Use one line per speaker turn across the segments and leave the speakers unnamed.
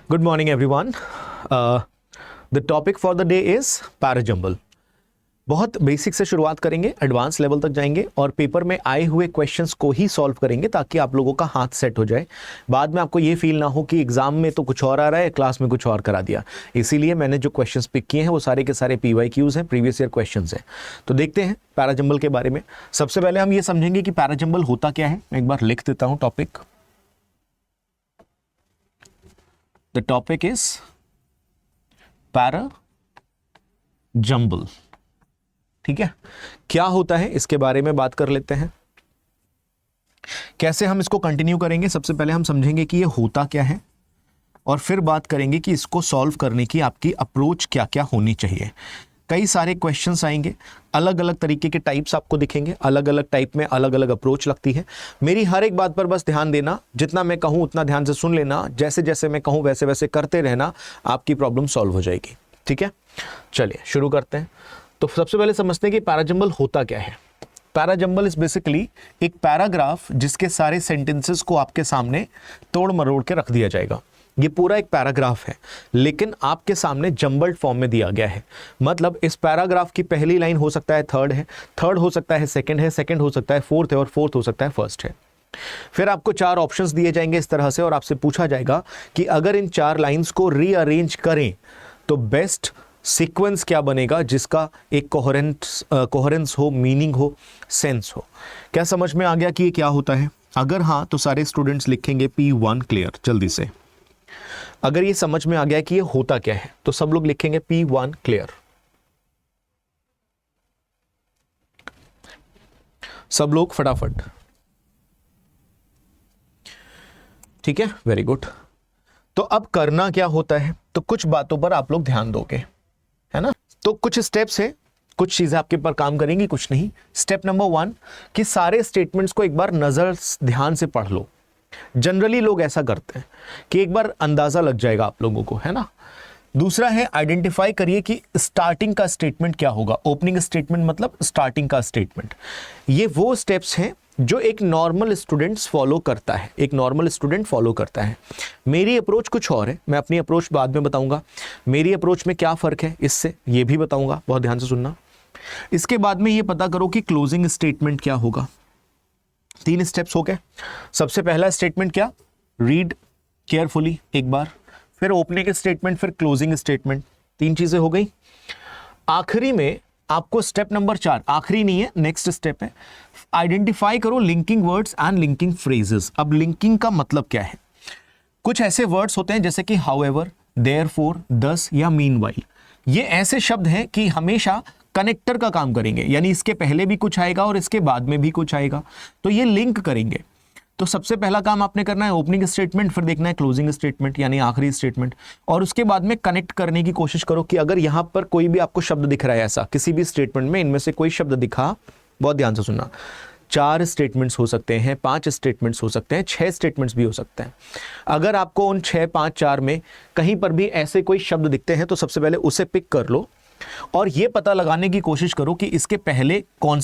Good morning everyone. The topic for the day is parajumble. बहुत basic से शुरुआत करेंगे, एडवांस लेवल तक जाएंगे और पेपर में आए हुए क्वेश्चंस को ही सॉल्व करेंगे ताकि आप लोगों का हाथ सेट हो जाए। बाद में आपको ये फील ना हो कि एग्जाम में तो कुछ और आ रहा है, क्लास में कुछ और करा दिया। इसीलिए मैंने जो क्वेश्चंस पिक किए हैं वो सारे के सारे PYQs हैं, प्रीवियस ईयर क्वेश्चंस हैं। तो देखते हैं पैराजंबल के बारे में। सबसे पहले हम ये समझेंगे कि पैराजंबल होता क्या है। मैं एक बार लिख देता हूं topic. The topic is parajumble. ठीक है, क्या होता है इसके बारे में बात कर लेते हैं। कैसे हम इसको कंटिन्यू करेंगे, सबसे पहले हम समझेंगे कि ये होता क्या है और फिर बात करेंगे कि इसको सॉल्व करने की आपकी अप्रोच क्या क्या होनी चाहिए। कई सारे क्वेश्चंस आएंगे, अलग अलग तरीके के टाइप्स आपको दिखेंगे, अलग अलग टाइप में अलग अलग अप्रोच लगती है। मेरी हर एक बात पर बस ध्यान देना, जितना मैं कहूं उतना ध्यान से सुन लेना, जैसे जैसे मैं कहूं वैसे वैसे करते रहना, आपकी प्रॉब्लम सॉल्व हो जाएगी। ठीक है, चलिए शुरू करते हैं। तो सबसे पहले समझते हैं कि पैराजंबल होता क्या है। पैराजंबल इज बेसिकली एक पैराग्राफ जिसके सारे सेंटेंसेस को आपके सामने तोड़ मरोड़ के रख दिया जाएगा। ये पूरा एक पैराग्राफ है लेकिन आपके सामने जंबल्ड फॉर्म में दिया गया है। मतलब इस पैराग्राफ की पहली लाइन हो सकता है थर्ड है, थर्ड हो सकता है सेकंड है, सेकंड हो सकता है फोर्थ है और फोर्थ हो सकता है फर्स्ट है। फिर आपको चार ऑप्शंस दिए जाएंगे इस तरह से और आपसे पूछा जाएगा कि अगर इन चार लाइंस को रीअरेंज करें तो बेस्ट सीक्वेंस क्या बनेगा जिसका एक कोहेरेंस हो, मीनिंग हो, सेंस हो। क्या समझ में आ गया कि ये क्या होता है? अगर हाँ तो सारे स्टूडेंट्स लिखेंगे P1 क्लियर जल्दी से। अगर ये समझ में आ गया कि ये होता क्या है तो सब लोग लिखेंगे P1 क्लियर। सब लोग फटाफट। ठीक है, वेरी गुड। तो अब करना क्या होता है, तो कुछ बातों पर आप लोग ध्यान दोगे, है ना। तो कुछ स्टेप्स है, कुछ चीजें आपके ऊपर काम करेंगी, कुछ नहीं। स्टेप नंबर 1 कि सारे स्टेटमेंट्स को एक बार नजर ध्यान से पढ़ लो। जनरली लोग ऐसा करते हैं कि एक बार अंदाजा लग जाएगा आप लोगों को, है ना। दूसरा है आइडेंटिफाई करिए कि स्टार्टिंग का स्टेटमेंट क्या होगा। ओपनिंग स्टेटमेंट मतलब स्टार्टिंग का स्टेटमेंट। ये वो स्टेप्स हैं जो एक नॉर्मल स्टूडेंट्स फॉलो करता है, एक नॉर्मल स्टूडेंट फॉलो करता है। मेरी अप्रोच कुछ और है, मैं अपनी अप्रोच बाद में बताऊंगा। मेरी अप्रोच में क्या फर्क है इससे ये भी बताऊंगा, बहुत ध्यान से सुनना। इसके बाद में ये पता करो कि क्लोजिंग स्टेटमेंट क्या होगा। 3 स्टेप्स हो गए। सबसे पहला स्टेटमेंट क्या, रीड केयरफुली एक बार, फिर ओपनिंग स्टेटमेंट, फिर क्लोजिंग स्टेटमेंट। 3 चीजें हो गई। आखिरी में आपको स्टेप नंबर 4, आखिरी नहीं है, नेक्स्ट स्टेप है, आइडेंटिफाई करो linking words and linking phrases. अब लिंकिंग का मतलब क्या है? कुछ ऐसे वर्ड्स होते हैं जैसे कि हाउएवर, देयरफॉर, दस या मीनवाइल। ये ऐसे शब्द हैं कि हमेशा कनेक्टर का काम करेंगे, यानी इसके पहले भी कुछ आएगा और इसके बाद में भी कुछ आएगा, तो ये लिंक करेंगे। तो सबसे पहला काम आपने करना है ओपनिंग स्टेटमेंट, फिर देखना है क्लोजिंग स्टेटमेंट यानी आखिरी स्टेटमेंट, और उसके बाद में कनेक्ट करने की कोशिश करो कि अगर यहां पर कोई भी आपको शब्द दिख रहा है, ऐसा किसी भी स्टेटमेंट में इनमें से कोई शब्द दिखा, बहुत ध्यान से सुनना। 4 स्टेटमेंट्स हो सकते हैं, 5 स्टेटमेंट्स हो सकते हैं, 6 स्टेटमेंट्स भी हो सकते हैं। अगर आपको उन 6, 5, 4 में कहीं पर भी ऐसे कोई शब्द दिखते हैं तो सबसे पहले उसे पिक कर लो और यह पता लगाने की कोशिश करो कि इसके पहले कौन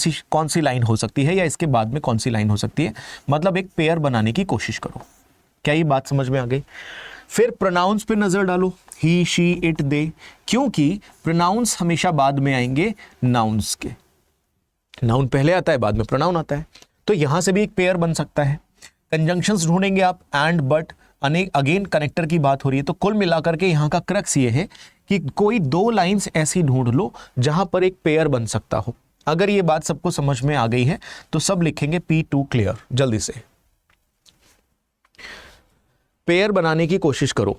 सी लाइन हो सकती है या इसके बाद में कौन सी लाइन हो सकती है। मतलब एक पेयर बनाने की कोशिश करो। क्या ये बात समझ में आ गई? फिर प्रोनाउंस पे नजर डालो, ही, शी, इट, दे, क्योंकि प्रोनाउंस हमेशा बाद में आएंगे नाउन्स के। नाउन पहले आता है, बाद में प्रोनाउन आता है, तो यहां से भी एक पेयर बन सकता है। कंजंक्शंस ढूंढेंगे आप, एंड, बट, अनेक, अगेन कनेक्टर की बात हो रही है। तो कुल मिलाकर के यहां का क्रक्स ये है कि कोई 2 लाइंस ऐसी ढूंढ लो जहां पर एक पेयर बन सकता हो। अगर ये बात सबको समझ में आ गई है तो सब लिखेंगे P2 क्लियर जल्दी से। पेयर बनाने की कोशिश करो,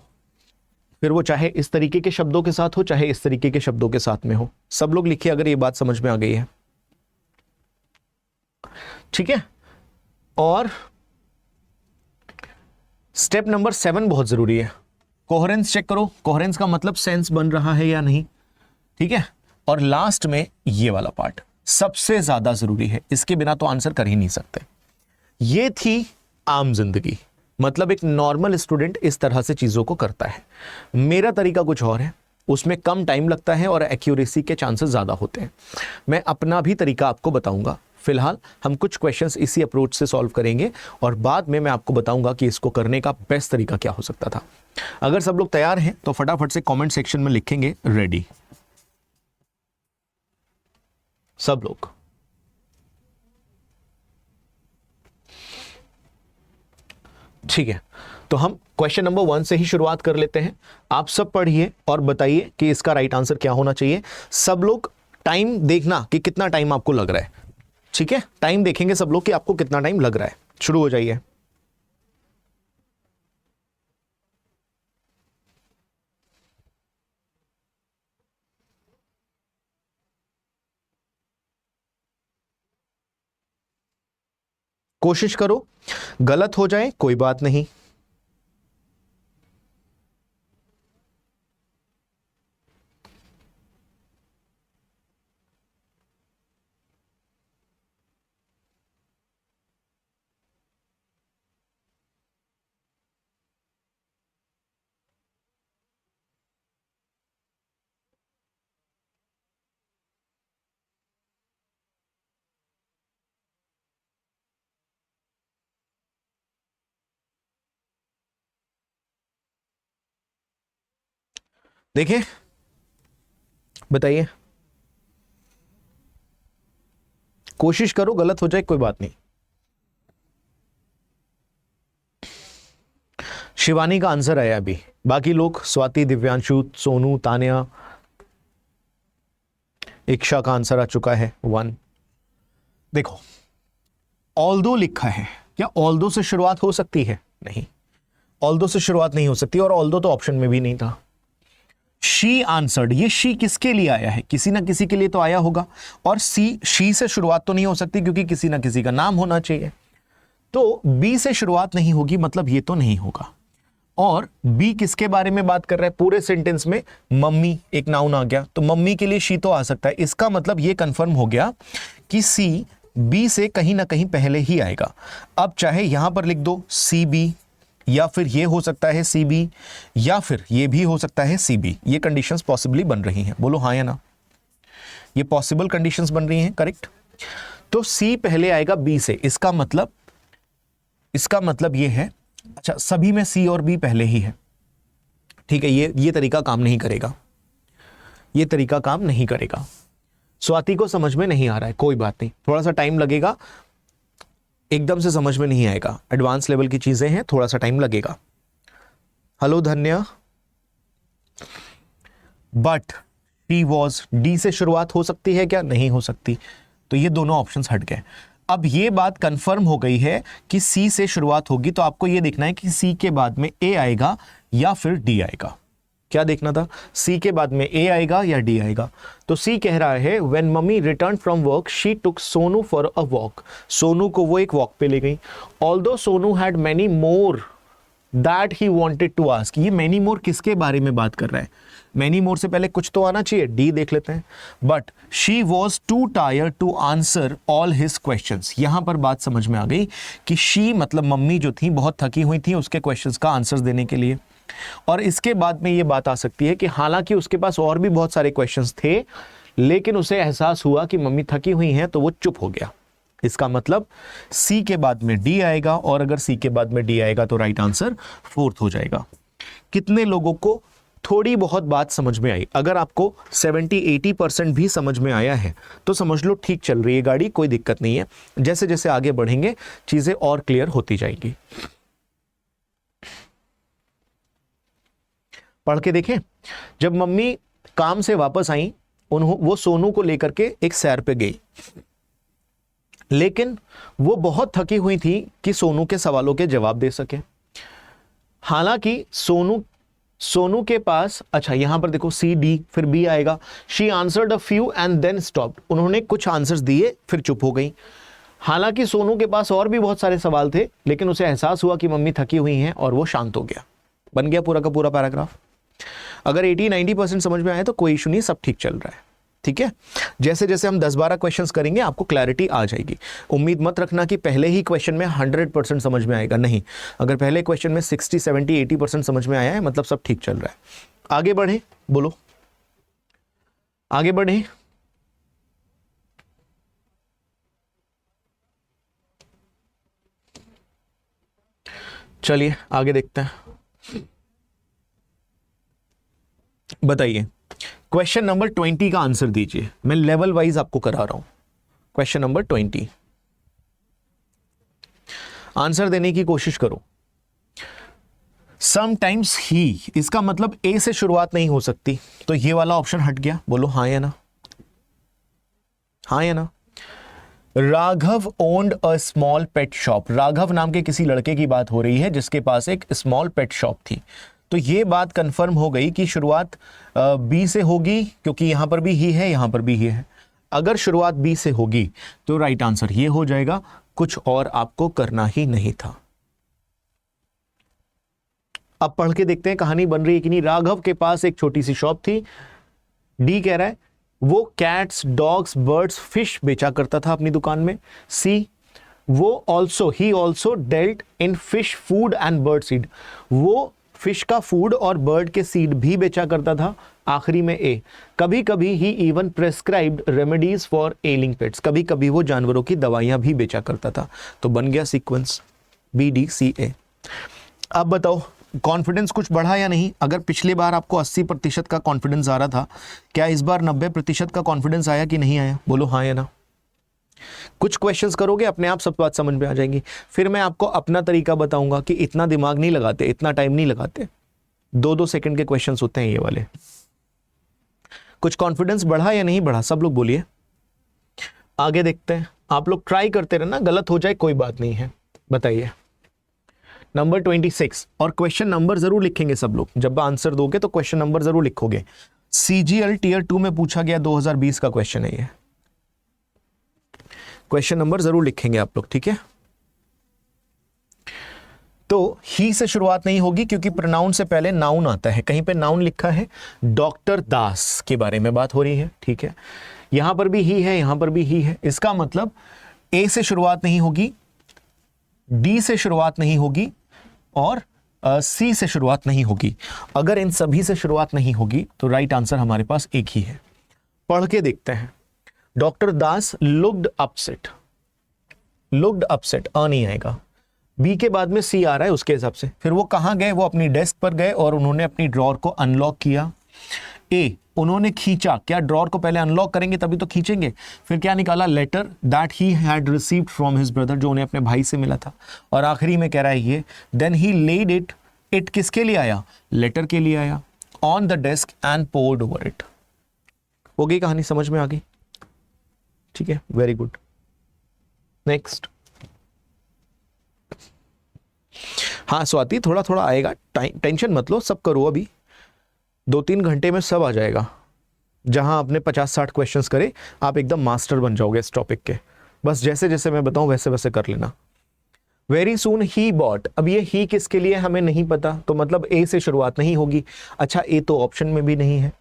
फिर वो चाहे इस तरीके के शब्दों के साथ हो चाहे इस तरीके के शब्दों के साथ में हो। सब लोग लिखिए अगर ये बात समझ में आ गई है। ठीक है, और स्टेप नंबर 7 बहुत जरूरी है। कोहेरेंस चेक करो, कोहेरेंस का मतलब सेंस बन रहा है या नहीं। ठीक है, और लास्ट में ये वाला पार्ट सबसे ज्यादा जरूरी है, इसके बिना तो आंसर कर ही नहीं सकते। ये थी आम जिंदगी, मतलब एक नॉर्मल स्टूडेंट इस तरह से चीजों को करता है। मेरा तरीका कुछ और है, उसमें कम टाइम लगता है और एक्यूरेसी के चांसेस ज्यादा होते हैं। मैं अपना भी तरीका आपको बताऊंगा, फिलहाल हम कुछ क्वेश्चंस इसी अप्रोच से सॉल्व करेंगे और बाद में मैं आपको बताऊंगा कि इसको करने का बेस्ट तरीका क्या हो सकता था। अगर सब लोग तैयार हैं तो फटाफट से कमेंट सेक्शन में लिखेंगे रेडी। सब लोग ठीक है, तो हम क्वेश्चन नंबर 1 से ही शुरुआत कर लेते हैं। आप सब पढ़िए और बताइए कि इसका राइट आंसर क्या होना चाहिए। सब लोग टाइम देखना कि कितना टाइम आपको लग रहा है, ठीक है? टाइम देखेंगे सब लोग कि आपको कितना टाइम लग रहा है। शुरू हो जाइए। कोशिश करो, गलत हो जाए कोई बात नहीं। देखिए, बताइए, कोशिश करो, गलत हो जाए कोई बात नहीं। शिवानी का आंसर आया अभी, बाकी लोग स्वाति, दिव्यांशु, सोनू, तान्या, इक्षा का आंसर आ चुका है 1। देखो, ऑल्दो लिखा है, क्या ऑल्दो से शुरुआत हो सकती है? नहीं, ऑल्दो से शुरुआत नहीं हो सकती और ऑल्दो तो ऑप्शन में भी नहीं था। शी आंसर्ड, ये शी किसके लिए आया है? किसी ना किसी के लिए तो आया होगा, और शी से शुरुआत तो नहीं हो सकती क्योंकि किसी ना किसी का नाम होना चाहिए। तो बी से शुरुआत नहीं होगी, मतलब ये तो नहीं होगा। और बी किसके बारे में बात कर रहा है? पूरे सेंटेंस में मम्मी एक नाउन आ गया, तो मम्मी के लिए शी तो आ सकता है। इसका मतलब ये कंफर्म हो गया कि सी बी से कहीं ना कहीं पहले ही आएगा। अब चाहे यहां पर लिख दो सी बी, या फिर ये हो सकता है सी बी, या फिर ये भी हो सकता है सी बी। ये कंडीशंस पॉसिबली बन रही हैं, बोलो हाँ या ना? ये पॉसिबल कंडीशंस बन रही हैं, करेक्ट। तो सी पहले आएगा बी से, इसका मतलब ये है, अच्छा सभी में सी और बी पहले ही है, ठीक है। ये तरीका काम नहीं करेगा, ये तरीका काम नहीं करेगा। स्वाति को समझ में नहीं आ रहा है, कोई बात नहीं, थोड़ा सा टाइम लगेगा, एकदम से समझ में नहीं आएगा, एडवांस लेवल की चीजें हैं, थोड़ा सा टाइम लगेगा। हेलो धन्या, बट शी वॉज, डी से शुरुआत हो सकती है क्या? नहीं हो सकती, तो ये दोनों ऑप्शंस हट गए। अब ये बात कंफर्म हो गई है कि सी से शुरुआत होगी, तो आपको ये देखना है कि सी के बाद में ए आएगा या फिर डी आएगा। क्या देखना था? सी के बाद में ए आएगा या डी आएगा। तो सी कह रहा है when mummy return from work she took Sonu for a walk, Sonu को वो एक वॉक पे ले गई। Although Sonu had many more that he wanted to ask, ये मैनी मोर किसके बारे में बात कर रहा है? मैनी मोर से पहले कुछ तो आना चाहिए, डी देख लेते हैं। But she was too tired to answer all his questions, यहां पर बात समझ में आ गई कि शी मतलब मम्मी जो थी बहुत थकी हुई थी उसके क्वेश्चंस का आंसर देने के लिए। और इसके बाद में ये बात आ सकती है कि हालांकि उसके पास और भी बहुत सारे क्वेश्चंस थे, लेकिन उसे एहसास हुआ कि मम्मी थकी हुई हैं तो वो चुप हो गया। इसका मतलब सी के बाद में डी आएगा, और अगर सी के बाद में डी आएगा तो राइट आंसर 4th हो जाएगा। कितने लोगों को थोड़ी बहुत बात समझ में आई? अगर आपको 70-80% भी समझ में आया है तो समझ लो ठीक चल रही है गाड़ी, कोई दिक्कत नहीं है। जैसे जैसे आगे बढ़ेंगे चीजें और क्लियर होती जाएंगी। पढ़ के देखें, जब मम्मी काम से वापस आई वो सोनू को लेकर के एक सैर पे गई, लेकिन वो बहुत थकी हुई थी कि सोनू के सवालों के जवाब दे सके। हालांकि सोनू के पास, अच्छा यहां पर देखो सी डी फिर बी आएगा। She answered a few and then stopped, उन्होंने कुछ आंसर्स दिए फिर चुप हो गई। हालांकि सोनू के पास और भी बहुत सारे सवाल थे, लेकिन उसे एहसास हुआ कि मम्मी थकी हुई हैं और वो शांत हो गया। बन गया पूरा का पूरा पैराग्राफ। अगर 80-90% समझ में आए तो कोई इशू नहीं, सब ठीक चल रहा है, ठीक है। जैसे जैसे हम 10-12 क्वेश्चंस करेंगे आपको क्लैरिटी आ जाएगी। उम्मीद मत रखना कि पहले ही क्वेश्चन में 100% समझ में आएगा, नहीं। अगर पहले क्वेश्चन में 60, 70, 80% समझ में आया है मतलब सब ठीक चल रहा है। आगे बढ़े, बोलो आगे बढ़े। चलिए आगे देखते हैं। बताइए क्वेश्चन नंबर 20 का आंसर दीजिए। मैं लेवल वाइज आपको करा रहा हूं। क्वेश्चन नंबर 20 आंसर देने की कोशिश करो। समटाइम्स ही, इसका मतलब ए से शुरुआत नहीं हो सकती, तो ये वाला ऑप्शन हट गया। बोलो हाँ या ना, हाँ या ना। Raghav owned a small pet shop. Raghav नाम के किसी लड़के की बात हो रही है जिसके पास एक स्मॉल पेट शॉप थी। तो ये बात कंफर्म हो गई कि शुरुआत बी से होगी, क्योंकि यहां पर भी ही है, यहां पर भी ही है। अगर शुरुआत बी से होगी तो राइट आंसर ये हो जाएगा, कुछ और आपको करना ही नहीं था। अब पढ़ के देखते हैं कहानी बन रही है कि नहीं। राघव के पास एक छोटी सी शॉप थी। डी कह रहा है वो कैट्स, डॉग्स, बर्ड्स, फिश बेचा करता था अपनी दुकान में। सी, वो he also dealt in fish food and bird seed, वो फिश का फूड और बर्ड के सीड भी बेचा करता था। आखिरी में ए, कभी कभी he even prescribed remedies for ailing pets, कभी कभी वो जानवरों की दवाइयां भी बेचा करता था। तो बन गया सीक्वेंस बी डी सी ए। अब बताओ कॉन्फिडेंस कुछ बढ़ा या नहीं। अगर पिछली बार आपको 80% का कॉन्फिडेंस आ रहा था, क्या इस बार 90% का कॉन्फिडेंस आया कि नहीं आया? बोलो हाँ या ना। कुछ क्वेश्चंस करोगे अपने आप सब बात समझ में आ जाएंगी। फिर मैं आपको अपना तरीका बताऊंगा कि इतना दिमाग नहीं लगाते, इतना टाइम नहीं लगाते। 2-2 सेकंड के क्वेश्चंस होते हैं ये वाले। कुछ कॉन्फिडेंस बढ़ा या नहीं बढ़ा, सब लोग बोलिए। आगे देखते हैं। आप लोग ट्राई करते रहना, गलत हो जाए कोई बात नहीं है। बताइए नंबर 26, और क्वेश्चन नंबर जरूर लिखेंगे सब लोग। जब आंसर दोगे तो क्वेश्चन नंबर जरूर लिखोगे। सीजीएल टीयर 2 में पूछा गया 2020 का क्वेश्चन है ये। क्वेश्चन नंबर जरूर लिखेंगे आप लोग, ठीक है। तो ही से शुरुआत नहीं होगी क्योंकि प्रोनाउन से पहले नाउन आता है। कहीं पे नाउन लिखा है, डॉक्टर दास के बारे में बात हो रही है, ठीक है। यहां पर भी ही है, यहां पर भी ही है। इसका मतलब ए से शुरुआत नहीं होगी, डी से शुरुआत नहीं होगी और सी से शुरुआत नहीं होगी। अगर इन सभी से शुरुआत नहीं होगी तो राइट आंसर हमारे पास एक ही है। पढ़ के देखते हैं। डॉक्टर दास लुक्ड अपसेट, लुक्ड अपसेट आ नहीं आएगा। बी के बाद में सी आ रहा है उसके हिसाब से। फिर वो कहां गए? वो अपनी डेस्क पर गए और उन्होंने अपनी ड्रॉर को अनलॉक किया। ए, उन्होंने खींचा। क्या ड्रॉर को पहले अनलॉक करेंगे तभी तो खींचेंगे। फिर क्या निकाला? Letter that he had received from his brother, जो उन्हें अपने भाई से मिला था। और आखिरी में कह रहा है ये, then he laid it, it किसके लिए आया? लेटर के लिए आया, on the desk and pored over it. हो गई कहानी, समझ में आ गई? ठीक है, वेरी गुड। नेक्स्ट। हाँ स्वाति, थोड़ा थोड़ा आएगा, टेंशन मत लो, सब करो। अभी 2-3 घंटे में सब आ जाएगा। जहां आपने 50-60 क्वेश्चंस करे, आप एकदम मास्टर बन जाओगे इस टॉपिक के। बस जैसे जैसे मैं बताऊं वैसे वैसे कर लेना। वेरी सून ही बॉट, अब ये ही किसके लिए हमें नहीं पता, तो मतलब ए से शुरुआत नहीं होगी। अच्छा, ए तो ऑप्शन में भी नहीं है।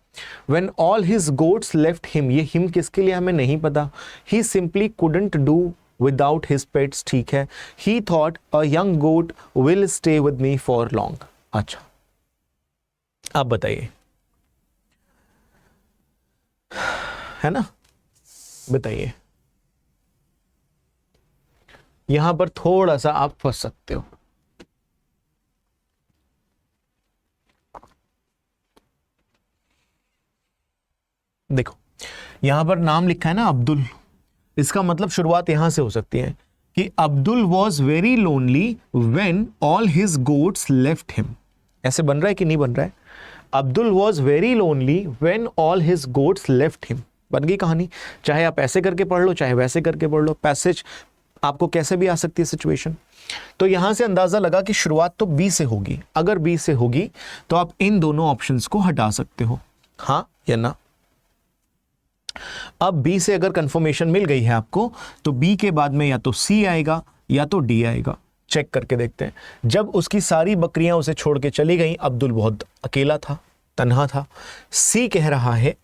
When all his goats left him, ये हिम किसके लिए हमें नहीं पता। He simply couldn't do without his pets, ठीक है। He thought a young goat will stay with me for long। अच्छा, आप बताइए, है ना? बताइए। यहां पर थोड़ा सा आप फंस सकते हो। देखो यहां पर नाम लिखा है ना अब्दुल, इसका मतलब शुरुआत यहां से हो सकती है कि Abdul was very lonely when all his goats left him. ऐसे बन रहा है कि नहीं बन रहा है? Abdul was very lonely when all his goats left him. बन गई कहानी। चाहे आप ऐसे करके पढ़ लो, चाहे वैसे करके पढ़ लो, पैसेज आपको कैसे भी आ सकती है सिचुएशन। तो यहां से अंदाजा लगा कि शुरुआत तो बी से होगी। अगर बी से होगी तो आप इन दोनों ऑप्शंस को हटा सकते हो, हाँ या ना। अब बी से अगर कंफर्मेशन मिल गई है आपको, तो बी के बाद में या तो सी आएगा या तो डी आएगा। चेक करके देखते हैं। जब उसकी सारी बकरियां उसे छोड़ के चली गईं, अब्दुल बहुत अकेला था, तन्हा था। सी कह रहा है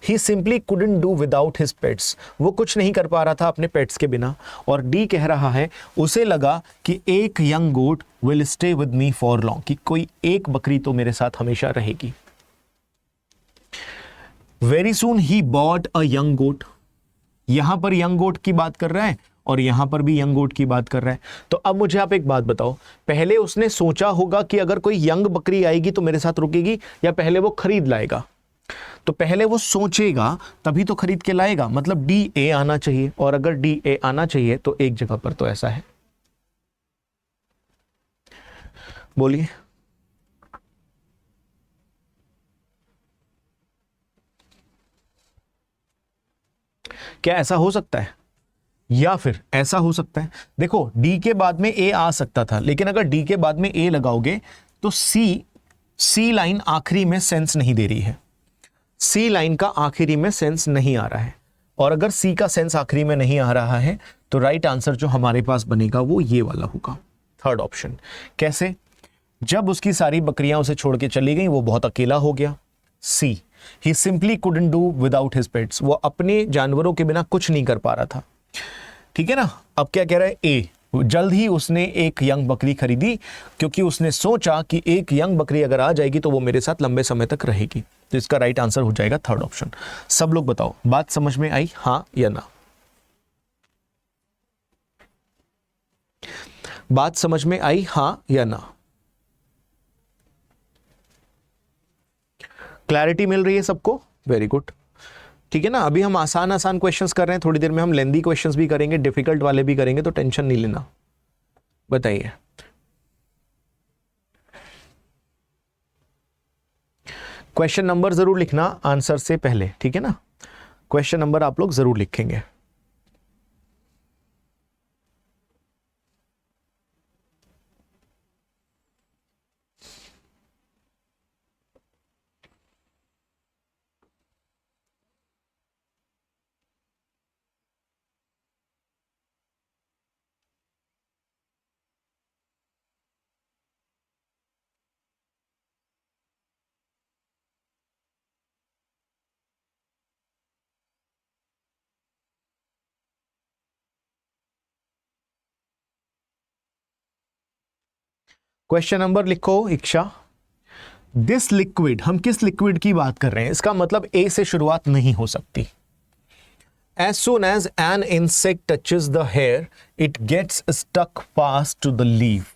he simply couldn't do without his pets, वो कुछ नहीं कर पा रहा था अपने पेट्स के बिना। और डी कह रहा है उसे लगा कि एक young goat will stay with me for long, कि कोई एक बकरी तो मेरे साथ हमेशा रहेगी। Very soon he bought a young goat, यहां पर यंग गोट की बात कर रहा है और यहां पर भी यंग गोट की बात कर रहा है। तो अब मुझे आप एक बात बताओ, पहले उसने सोचा होगा कि अगर कोई यंग बकरी आएगी तो मेरे साथ रुकेगी, या पहले वो खरीद लाएगा? तो पहले वो सोचेगा तभी तो खरीद के लाएगा, मतलब डी ए आना चाहिए। और अगर डी ए आना चाहिए तो एक जगह पर तो ऐसा है, बोलिए। क्या ऐसा हो सकता है? या फिर ऐसा हो सकता है, देखो डी के बाद में ए आ सकता था, लेकिन अगर डी के बाद में ए लगाओगे तो सी लाइन आखिरी में सेंस नहीं दे रही है, सी लाइन का आखिरी में सेंस नहीं आ रहा है। और अगर सी का सेंस आखिरी में नहीं आ रहा है तो राइट आंसर जो हमारे पास बनेगा वो ये वाला होगा, थर्ड ऑप्शन। कैसे? जब उसकी सारी बकरियां उसे छोड़ के चली गई, वो बहुत अकेला हो गया। C, he simply couldn't do without his pets, वो अपने जानवरों के बिना कुछ नहीं कर पा रहा था। ठीक है ना? अब क्या कह रहा है? ए, जल्द ही उसने एक यंग बकरी खरीदी, क्योंकि उसने सोचा कि एक यंग बकरी अगर आ जाएगी तो वो मेरे साथ लंबे समय तक रहेगी। तो इसका राइट आंसर हो जाएगा थर्ड ऑप्शन। सब लोग बताओ, बात समझ में आई, हाँ या ना? बात समझ में आई, हाँ या ना? क्लैरिटी मिल रही है सबको? Very good. ठीक है ना? अभी हम आसान आसान क्वेश्चंस कर रहे हैं, थोड़ी देर में हम लेंदी क्वेश्चंस भी करेंगे, डिफिकल्ट वाले भी करेंगे, तो टेंशन नहीं लेना। बताइए। क्वेश्चन नंबर जरूर लिखना आंसर से पहले, ठीक है ना? क्वेश्चन नंबर आप लोग जरूर लिखेंगे। क्वेश्चन नंबर लिखो इक्षा। दिस लिक्विड, हम किस लिक्विड की बात कर रहे हैं? इसका मतलब ए से शुरुआत नहीं हो सकती। As soon as an insect touches the hair it gets stuck fast to the leaf.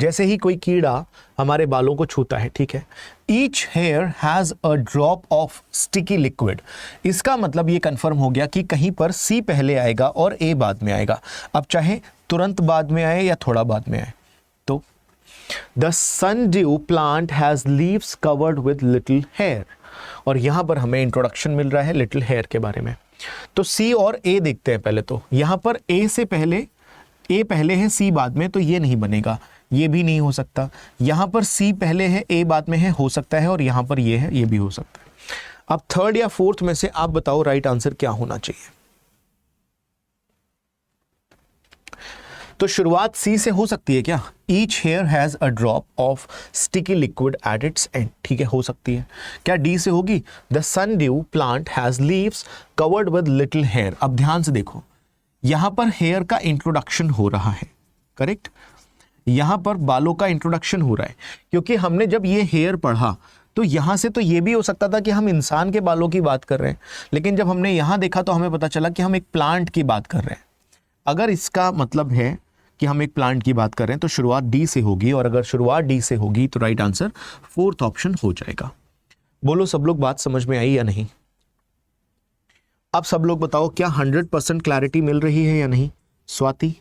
जैसे ही कोई कीड़ा हमारे बालों को छूता है, ठीक है, each hair has a drop of sticky liquid. इसका मतलब ये कंफर्म हो गया कि कहीं पर सी पहले आएगा और ए बाद में आएगा। अब चाहे तुरंत बाद में आए या थोड़ा बाद में आए। तो the sundew plant has leaves covered with little hair, और यहां पर हमें इंट्रोडक्शन मिल रहा है लिटिल हेयर के बारे में। तो सी और ए देखते हैं पहले। तो यहां पर ए से पहले, ए पहले है सी बाद में, तो ये नहीं बनेगा, ये भी नहीं हो सकता। यहां पर सी पहले है ए बाद में है, हो सकता है, और यहां पर ये है, ये भी हो सकता है। अब थर्ड या फोर्थ में से आप बताओ राइट आंसर क्या होना चाहिए? तो शुरुआत सी से हो सकती है क्या? Each hair has a drop of sticky liquid at its end, ठीक है, हो सकती है। क्या डी से होगी? The sundew plant has leaves covered with little hair. अब ध्यान से देखो, यहां पर हेयर का इंट्रोडक्शन हो रहा है, करेक्ट? यहां पर बालों का इंट्रोडक्शन हो रहा है, क्योंकि हमने जब ये हेयर पढ़ा तो यहां से तो ये भी हो सकता था कि हम इंसान के बालों की बात कर रहे हैं, लेकिन जब हमने यहां देखा तो हमें पता चला कि हम एक प्लांट की बात कर रहे हैं। अगर इसका मतलब है कि हम एक प्लांट की बात कर रहे हैं तो शुरुआत डी से होगी, और अगर शुरुआत डी से होगी तो राइट आंसर फोर्थ ऑप्शन हो जाएगा। बोलो सब लोग, बात समझ में आई या नहीं? अब सब लोग बताओ, क्या 100% क्लैरिटी मिल रही है या नहीं? स्वाति,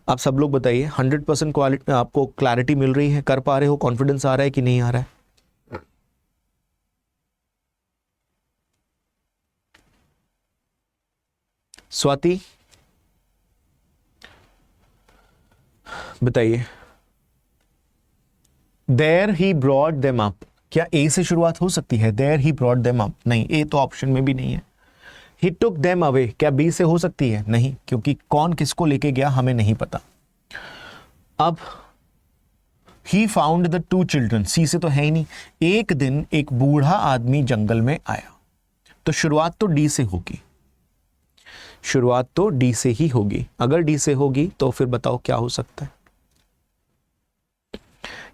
आप सब लोग बताइए, 100% आपको क्लैरिटी मिल रही है? कर पा रहे हो? कॉन्फिडेंस आ रहा है कि नहीं आ रहा है? स्वाति बताइए। There he brought them up, क्या ए से शुरुआत हो सकती है? There he brought them up, नहीं, ए तो ऑप्शन में भी नहीं है। ही टुक देम अवे, क्या बी से हो सकती है? नहीं, क्योंकि कौन किसको लेके गया हमें नहीं पता। अब he found the two children, C से तो है ही नहीं। एक दिन एक बूढ़ा आदमी जंगल में आया, तो शुरुआत तो डी से होगी, शुरुआत तो डी से ही होगी। अगर डी से होगी तो फिर बताओ क्या हो सकता है?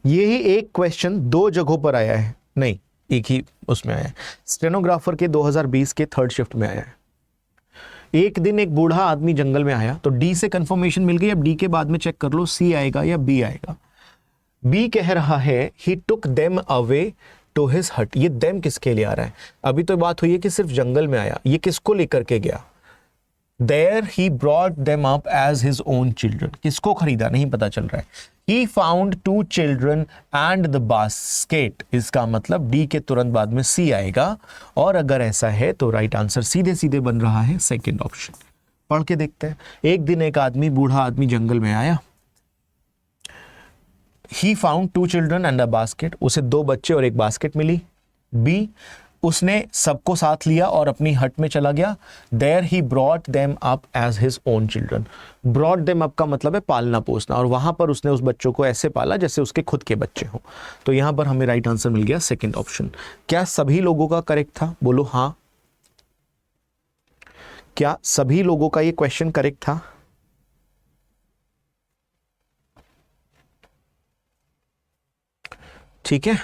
यही एक क्वेश्चन दो जगहों पर आया है, नहीं एक ही उसमें आया है, स्टेनोग्राफर के 2020 के थर्ड शिफ्ट में आया है। एक दिन एक बूढ़ा आदमी जंगल में आया, तो डी से कंफर्मेशन मिल गई। अब डी के बाद में चेक कर लो सी आएगा या बी आएगा। बी कह रहा है he took them away to his hut. ये देम किसके लिए आ रहा है? अभी तो बात हुई है कि सिर्फ जंगल में आया, ये किसको लेकर के गया? There he brought them up as his own children. किसको खरीदा नहीं पता चल रहा है। He found 2 children and the basket. इसका मतलब डी के तुरंत बाद में सी आएगा, और अगर ऐसा है तो राइट आंसर सीधे सीधे बन रहा है सेकेंड ऑप्शन। पढ़ के देखते हैं। एक दिन एक आदमी, बूढ़ा आदमी जंगल में आया। ही found 2 children and a basket. उसे 2 बच्चे और एक बास्केट मिली। बी, उसने सबको साथ लिया और अपनी हट में चला गया। There he brought them up as his own children. Brought them up का मतलब है पालना पोसना, और वहां पर उसने उस बच्चों को ऐसे पाला जैसे उसके खुद के बच्चे हों। तो यहां पर हमें राइट आंसर मिल गया सेकंड ऑप्शन। क्या सभी लोगों का करेक्ट था? बोलो हाँ। क्या सभी लोगों का ये क्वेश्चन करेक्ट था? ठीक है,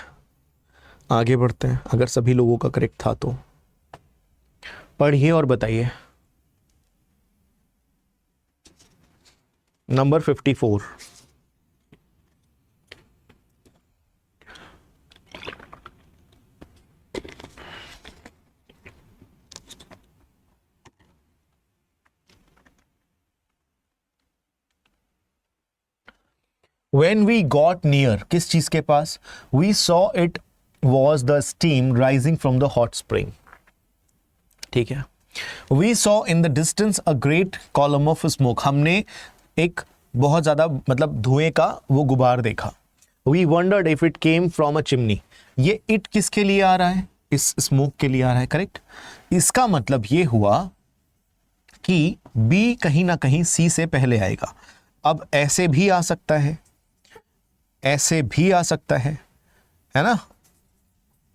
आगे बढ़ते हैं। अगर सभी लोगों का करेक्ट था तो पढ़िए और बताइए। Number 54। When we got near, किस चीज के पास? We saw it was the steam rising from the hot spring. ठीक है। We saw in the distance a great column of smoke. हमने एक बहुत ज्यादा मतलब धुएं का वो गुबार देखा। We wondered if it came from a chimney. ये it किसके लिए आ रहा है? इस स्मोक के लिए आ रहा है, करेक्ट। इसका मतलब ये हुआ कि B कहीं ना कहीं C से पहले आएगा। अब ऐसे भी आ सकता है, ऐसे भी आ सकता है ना,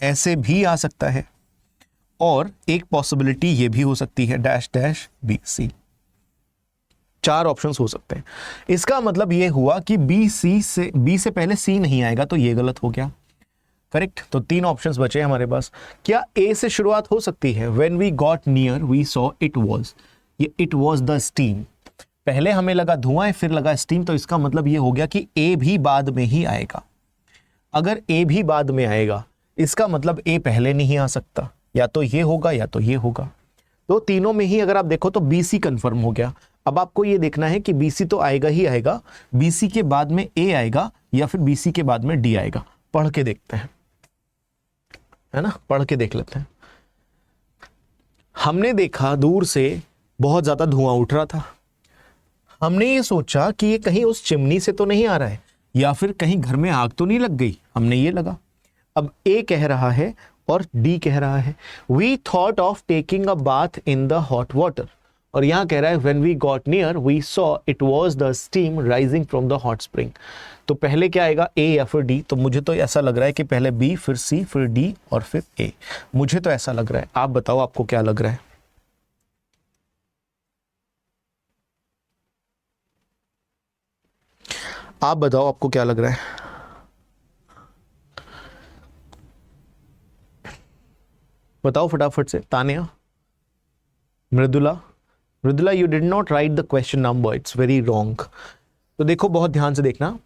ऐसे भी आ सकता है, और एक पॉसिबिलिटी ये भी हो सकती है dash dash B C. 4 options हो सकते हैं। इसका मतलब ये हुआ कि बी से पहले सी नहीं आएगा, तो ये गलत हो गया, करेक्ट। तो 3 ऑप्शंस बचे हमारे पास। क्या ए से शुरुआत हो सकती है? When we got near we saw it was, ये इट वाज द स्टीम। पहले हमें लगा धुआं, फिर लगा स्टीम, तो इसका मतलब ये हो गया कि ए भी बाद में ही आएगा। अगर ए भी बाद में आएगा, इसका मतलब ए पहले नहीं आ सकता, या तो ये होगा या तो ये होगा। तो तीनों में ही अगर आप देखो तो बीसी कंफर्म हो गया। अब आपको ये देखना है कि बीसी तो आएगा ही आएगा, बीसी के बाद में ए आएगा या फिर बीसी के बाद में डी आएगा। पढ़ के देखते हैं, है ना, पढ़ के देख लेते हैं। हमने देखा दूर से बहुत ज्यादा धुआं उठ रहा था। हमने ये सोचा कि ये कहीं उस चिमनी से तो नहीं आ रहा है, या फिर कहीं घर में आग तो नहीं लग गई, हमने ये लगा। अब ए कह रहा है और डी कह रहा है we thought of taking a bath in the hot water, और यहां कह रहा है when we got near we saw it was the steam rising from the hot spring. तो पहले क्या आएगा, ए या फिर डी? तो मुझे तो ऐसा लग रहा है कि पहले बी, फिर सी, फिर डी और फिर ए। मुझे तो ऐसा लग रहा है, आप बताओ आपको क्या लग रहा है। आप बताओ आपको क्या लग रहा है। बताओ फटाफट से। Tania, Mridula, Mridula you did not right the question number, it's very wrong. तो देखो बहुत ध्यान से देखना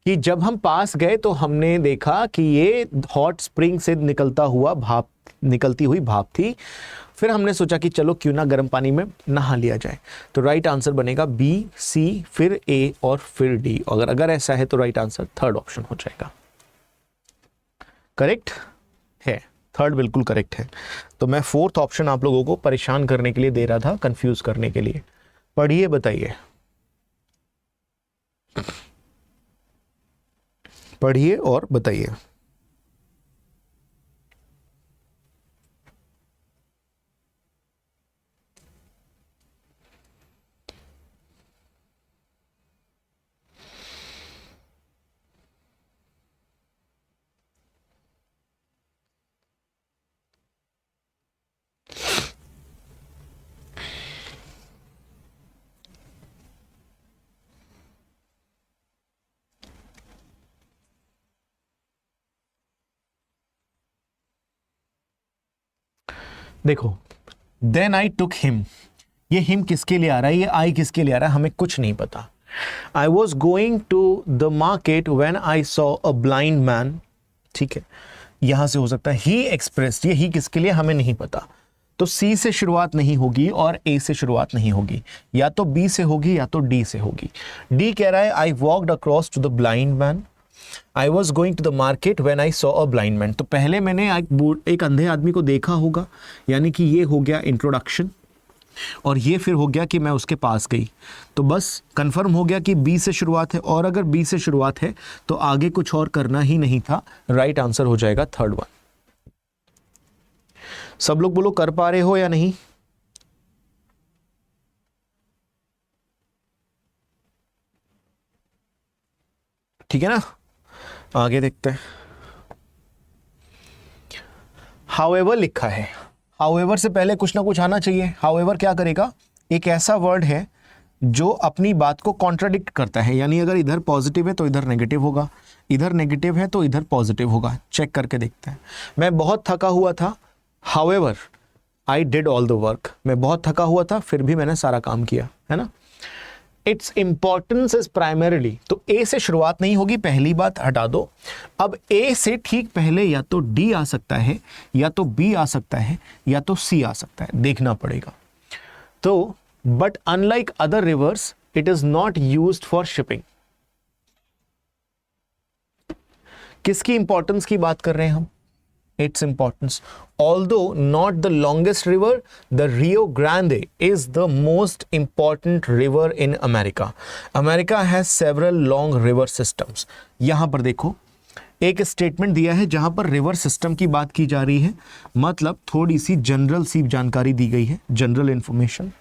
कि जब हम पास गए तो हमने देखा कि ये हॉट स्प्रिंग से निकलती हुई भाप थी। फिर हमने सोचा कि चलो क्यों ना गर्म पानी में नहा लिया जाए। तो राइट आंसर बनेगा बी, सी, फिर ए और फिर डी। अगर ऐसा है तो राइट आंसर थर्ड ऑप्शन हो जाएगा। करेक्ट है, थर्ड बिल्कुल करेक्ट है। तो मैं फोर्थ ऑप्शन आप लोगों को परेशान करने के लिए दे रहा था, कंफ्यूज करने के लिए। पढ़िए बताइए, पढ़िए और बताइए। देखो, देन आई टुक हिम, ये हिम किसके लिए आ रहा है, ये आई किसके लिए आ रहा है, हमें कुछ नहीं पता। I was going to the market when I saw a blind man, ठीक है, यहां से हो सकता है ही एक्सप्रेस, ये ही किसके लिए हमें नहीं पता। तो सी से शुरुआत नहीं होगी और ए से शुरुआत नहीं होगी, या तो बी से होगी या तो डी से होगी। डी कह रहा है I walked across to the blind man, I was going to the market when I saw a blind man. तो पहले मैंने एक अंधे आदमी को देखा होगा, यानी कि ये हो गया इंट्रोडक्शन, और ये फिर हो गया कि मैं उसके पास गई। तो बस कंफर्म हो गया कि बी से शुरुआत है, और अगर बी से शुरुआत है तो आगे कुछ और करना ही नहीं था। राइट आंसर हो जाएगा थर्ड वन। सब लोग बोलो कर पा रहे हो या नहीं? ठीक है ना, आगे देखते हैं। हाउएवर लिखा है, हाउएवर से पहले कुछ ना कुछ आना चाहिए। हाउएवर क्या करेगा, एक ऐसा वर्ड है जो अपनी बात को कॉन्ट्राडिक्ट करता है, यानी अगर इधर पॉजिटिव है तो इधर नेगेटिव होगा, इधर नेगेटिव है तो इधर पॉजिटिव होगा। चेक करके देखते हैं। मैं बहुत थका हुआ था, however I did all the work. मैं बहुत थका हुआ था, फिर भी मैंने सारा काम किया, है ना। इट्स इंपॉर्टेंस इज प्राइमरीली, तो ए से शुरुआत नहीं होगी, पहली बात हटा दो। अब ए से ठीक पहले या तो डी आ सकता है, या तो बी आ सकता है, या तो सी आ सकता है, देखना पड़ेगा। तो but unlike other rivers it is not used for shipping. किसकी इंपॉर्टेंस की बात कर रहे हैं हम? Its importance. Although not the longest river, the Rio Grande is the most important river in America. America has several long river systems. यहां पर देखो एक स्टेटमेंट दिया है जहां पर रिवर सिस्टम की बात की जा रही है, मतलब थोड़ी सी जनरल सी जानकारी दी गई है, जनरल इंफॉर्मेशन।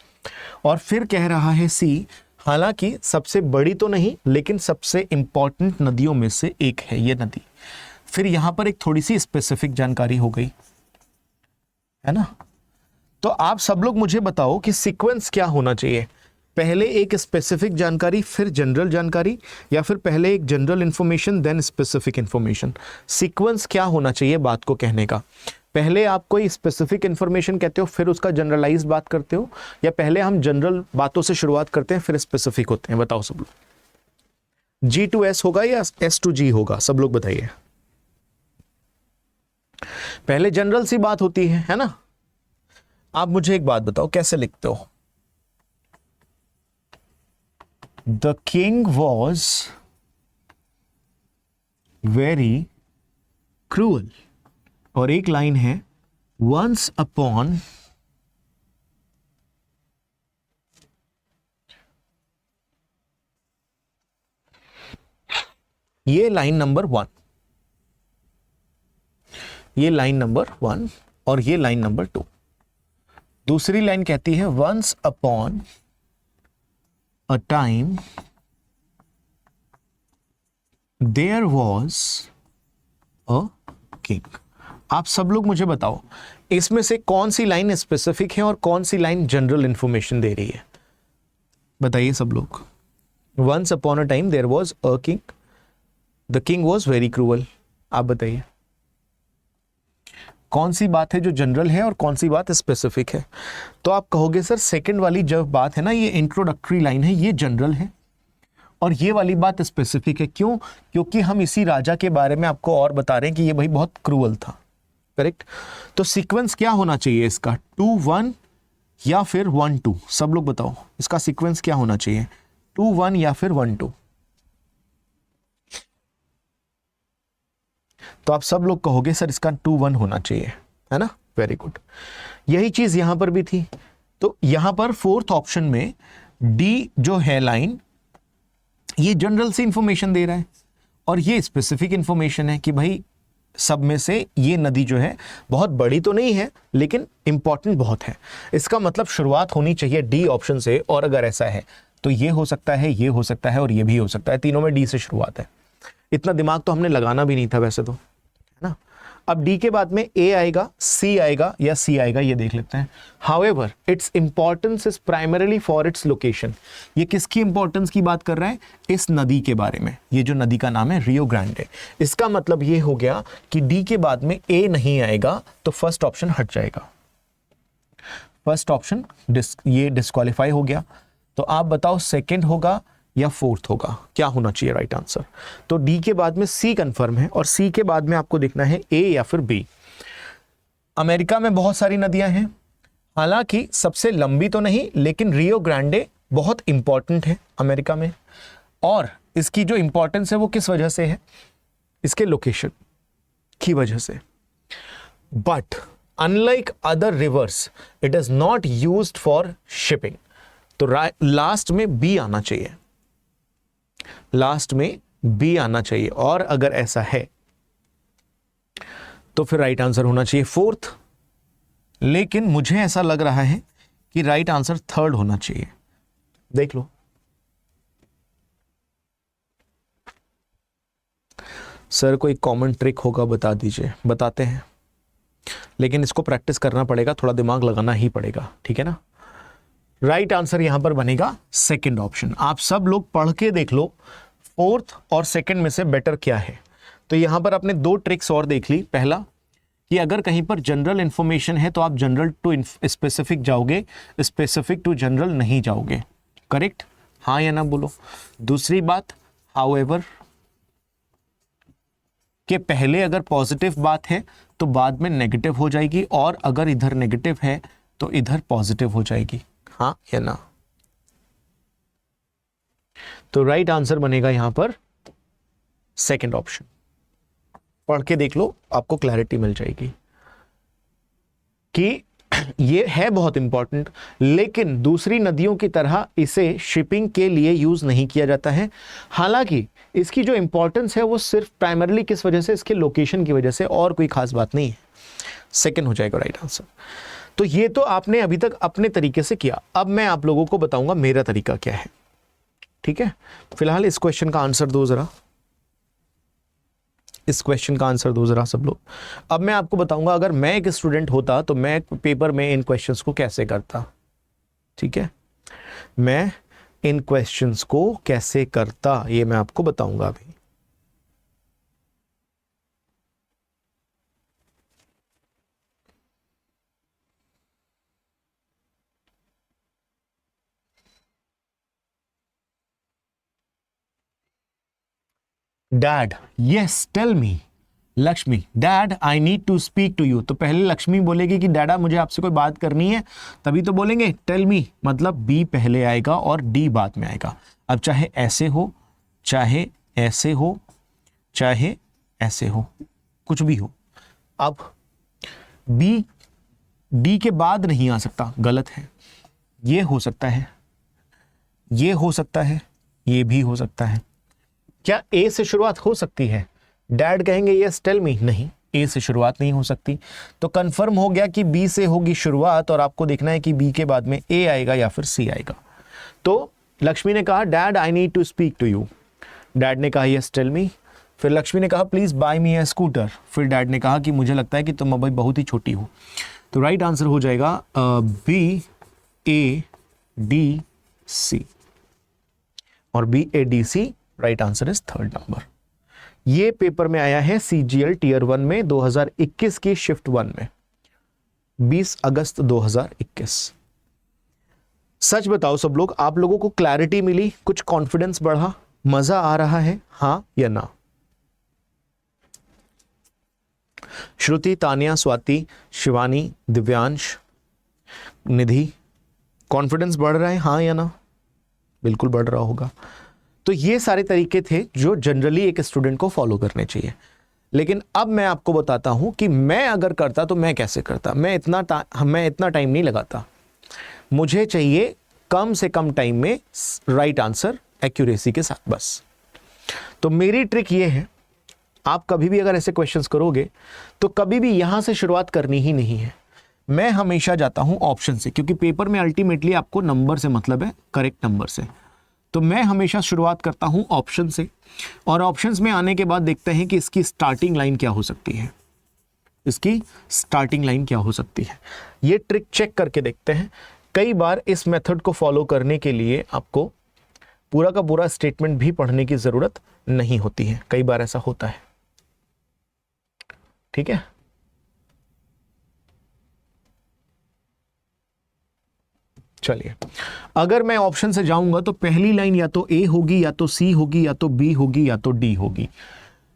और फिर कह रहा है सी, हालांकि सबसे बड़ी तो नहीं लेकिन सबसे इंपॉर्टेंट नदियों में से एक है ये नदी। फिर यहां पर एक थोड़ी सी स्पेसिफिक जानकारी हो गई, है ना। तो आप सब लोग मुझे बताओ कि सीक्वेंस क्या होना चाहिए, पहले एक स्पेसिफिक जानकारी फिर जनरल जानकारी, या फिर पहले एक general information then specific information? Sequence क्या होना चाहिए बात को कहने का? पहले आप कोई स्पेसिफिक इंफॉर्मेशन कहते हो फिर उसका जनरलाइज्ड बात करते हो, या पहले हम जनरल बातों से शुरुआत करते हैं फिर स्पेसिफिक होते हैं? बताओ सब लोग। G to S होगा या S to G होगा? सब लोग बताइए। पहले जनरल सी बात होती है ना। आप मुझे एक बात बताओ, कैसे लिखते हो? The king was very cruel, और एक लाइन है वंस अपॉन ये लाइन नंबर 1, ये लाइन नंबर 1 और ये लाइन नंबर 2। दूसरी लाइन कहती है once upon a time there was a king. आप सब लोग मुझे बताओ इसमें से कौन सी लाइन स्पेसिफिक है और कौन सी लाइन जनरल इंफॉर्मेशन दे रही है? बताइए सब लोग। Once upon a time there was a king, the king was very cruel. आप बताइए कौन सी बात है जो जनरल है और कौन सी बात स्पेसिफिक है? तो आप कहोगे सर सेकंड वाली जो बात है ना, ये इंट्रोडक्टरी लाइन है, ये जनरल है, और ये वाली बात स्पेसिफिक है। क्यों? क्योंकि हम इसी राजा के बारे में आपको और बता रहे हैं कि ये भाई बहुत क्रूअल था। करेक्ट। तो सीक्वेंस क्या होना चाहिए इसका? 2-1 या फिर 1-2? सब लोग बताओ इसका सीक्वेंस क्या होना चाहिए, 2-1 या फिर 1-2? तो आप सब लोग कहोगे सर इसका 2-1 होना चाहिए, है ना। Very good. यही चीज यहां पर भी थी। तो यहां पर फोर्थ ऑप्शन में डी जो है लाइन, ये जनरल सी इंफॉर्मेशन दे रहा है और ये स्पेसिफिक इंफॉर्मेशन है कि भाई सब में से ये नदी जो है बहुत बड़ी तो नहीं है लेकिन इंपॉर्टेंट बहुत है। इसका मतलब शुरुआत होनी चाहिए डी ऑप्शन से, और अगर ऐसा है तो ये हो सकता है, ये हो सकता है और ये भी हो सकता है। तीनों में डी से शुरुआत है। इतना दिमाग तो हमने लगाना भी नहीं था वैसे तो, है ना। अब डी के बाद में ए आएगा, सी आएगा या सी आएगा, ये देख लेते हैं। However its importance is primarily for its location. ये किसकी इंपॉर्टेंस की बात कर रहा है? इस नदी के बारे में। ये जो नदी का नाम है रियो ग्रांडे। इसका मतलब ये हो गया कि डी के बाद में ए नहीं आएगा तो फर्स्ट ऑप्शन हट जाएगा। फर्स्ट ऑप्शन ये डिस्क्वालीफाई हो गया। तो आप बताओ सेकंड होगा या फोर्थ होगा, क्या होना चाहिए राइट आंसर। तो डी के बाद में सी कंफर्म है और सी के बाद में आपको देखना है ए या फिर बी। अमेरिका में बहुत सारी नदियां हैं, हालांकि सबसे लंबी तो नहीं, लेकिन रियो ग्रांडे बहुत इंपॉर्टेंट है अमेरिका में। और इसकी जो इंपॉर्टेंस है वो किस वजह से है, इसके लोकेशन की वजह से। But unlike other rivers it is not used for shipping. तो लास्ट में बी आना चाहिए, लास्ट में बी आना चाहिए। और अगर ऐसा है तो फिर राइट आंसर होना चाहिए फोर्थ, लेकिन मुझे ऐसा लग रहा है कि राइट आंसर थर्ड होना चाहिए। देख लो, सर कोई कॉमन ट्रिक होगा बता दीजिए। बताते हैं, लेकिन इसको प्रैक्टिस करना पड़ेगा, थोड़ा दिमाग लगाना ही पड़ेगा, ठीक है ना। राइट आंसर यहां पर बनेगा सेकंड ऑप्शन। आप सब लोग पढ़ के देख लो फोर्थ और सेकंड में से बेटर क्या है। तो यहां पर आपने दो ट्रिक्स और देख ली। पहला कि अगर कहीं पर जनरल इंफॉर्मेशन है तो आप जनरल टू स्पेसिफिक जाओगे, स्पेसिफिक टू जनरल नहीं जाओगे। करेक्ट, हाँ या ना बोलो। दूसरी बात, हाउएवर के पहले अगर पॉजिटिव बात है तो बाद में नेगेटिव हो जाएगी, और अगर इधर नेगेटिव है तो इधर पॉजिटिव हो जाएगी, हाँ या ना। तो राइट आंसर बनेगा यहां पर सेकंड ऑप्शन। पढ़ के देख लो, आपको क्लैरिटी मिल जाएगी कि ये है बहुत इंपॉर्टेंट, लेकिन दूसरी नदियों की तरह इसे शिपिंग के लिए यूज नहीं किया जाता है। हालांकि इसकी जो इंपॉर्टेंस है वो सिर्फ प्राइमरली किस वजह से, इसके लोकेशन की वजह से, और कोई खास बात नहीं है। सेकंड हो जाएगा राइट आंसर। तो ये तो आपने अभी तक अपने तरीके से किया, अब मैं आप लोगों को बताऊंगा मेरा तरीका क्या है, ठीक है। फिलहाल इस क्वेश्चन का आंसर दो जरा, इस क्वेश्चन का आंसर दो जरा सब लोग। अब मैं आपको बताऊंगा अगर मैं एक स्टूडेंट होता तो मैं पेपर में इन क्वेश्चंस को कैसे करता, ठीक है। मैं इन क्वेश्चंस को कैसे करता ये मैं आपको बताऊंगा अभी। Dad, yes tell me. Lakshmi, dad I need to speak to you. तो पहले लक्ष्मी बोलेगी कि डैडा मुझे आपसे कोई बात करनी है, तभी तो बोलेंगे टेल मी, मतलब बी पहले आएगा और डी बाद में आएगा। अब चाहे ऐसे हो, चाहे ऐसे हो, चाहे ऐसे हो, कुछ भी हो। अब बी डी के बाद नहीं आ सकता, गलत है। ये हो सकता है, ये हो सकता है, ये भी हो सकता है। क्या ए से शुरुआत हो सकती है? डैड कहेंगे यस टेल मी, नहीं, ए से शुरुआत नहीं हो सकती। तो कंफर्म हो गया कि बी से होगी शुरुआत, और आपको देखना है कि बी के बाद में ए आएगा या फिर सी आएगा। तो लक्ष्मी ने कहा dad I need to speak to you, dad ने कहा यस टेल मी। फिर लक्ष्मी ने कहा please buy me a scooter, फिर डैड ने कहा कि मुझे लगता है कि तुम अभी बहुत ही छोटी हो। तो राइट आंसर हो जाएगा बी ए डी सी, और B A D C right answer is third number. ये पेपर में आया है CGL टीयर 1 में 2021 की शिफ्ट 1 में, 20 अगस्त 2021। सच बताओ सब लोग, आप लोगों को क्लैरिटी मिली, कुछ कॉन्फिडेंस बढ़ा, मजा आ रहा है, हाँ या ना? श्रुति, तानिया, स्वाति, शिवानी, दिव्यांश, निधि, कॉन्फिडेंस बढ़ रहा है, हाँ या ना? बिल्कुल बढ़ रहा होगा। तो ये सारे तरीके थे जो जनरली एक स्टूडेंट को फॉलो करने चाहिए। लेकिन अब मैं आपको बताता हूं कि मैं अगर करता तो मैं कैसे करता। मैं इतना टाइम नहीं लगाता, मुझे चाहिए कम से कम टाइम में राइट आंसर एक्यूरेसी के साथ, बस। तो मेरी ट्रिक ये है, आप कभी भी अगर ऐसे क्वेश्चंस करोगे तो कभी भी यहां से शुरुआत करनी ही नहीं है। मैं हमेशा जाता हूं ऑप्शन से, क्योंकि पेपर में अल्टीमेटली आपको नंबर से मतलब है, करेक्ट नंबर से। तो मैं हमेशा शुरुआत करता हूं ऑप्शन से, और ऑप्शंस में आने के बाद देखते हैं कि इसकी स्टार्टिंग लाइन क्या हो सकती है, इसकी स्टार्टिंग लाइन क्या हो सकती है। ये ट्रिक चेक करके देखते हैं। कई बार इस मेथड को फॉलो करने के लिए आपको पूरा का पूरा स्टेटमेंट भी पढ़ने की जरूरत नहीं होती है, कई बार ऐसा होता है, ठीक है। चलिए, अगर मैं ऑप्शन से जाऊंगा तो पहली लाइन या तो ए होगी, या तो सी होगी, या तो बी होगी, या तो डी होगी।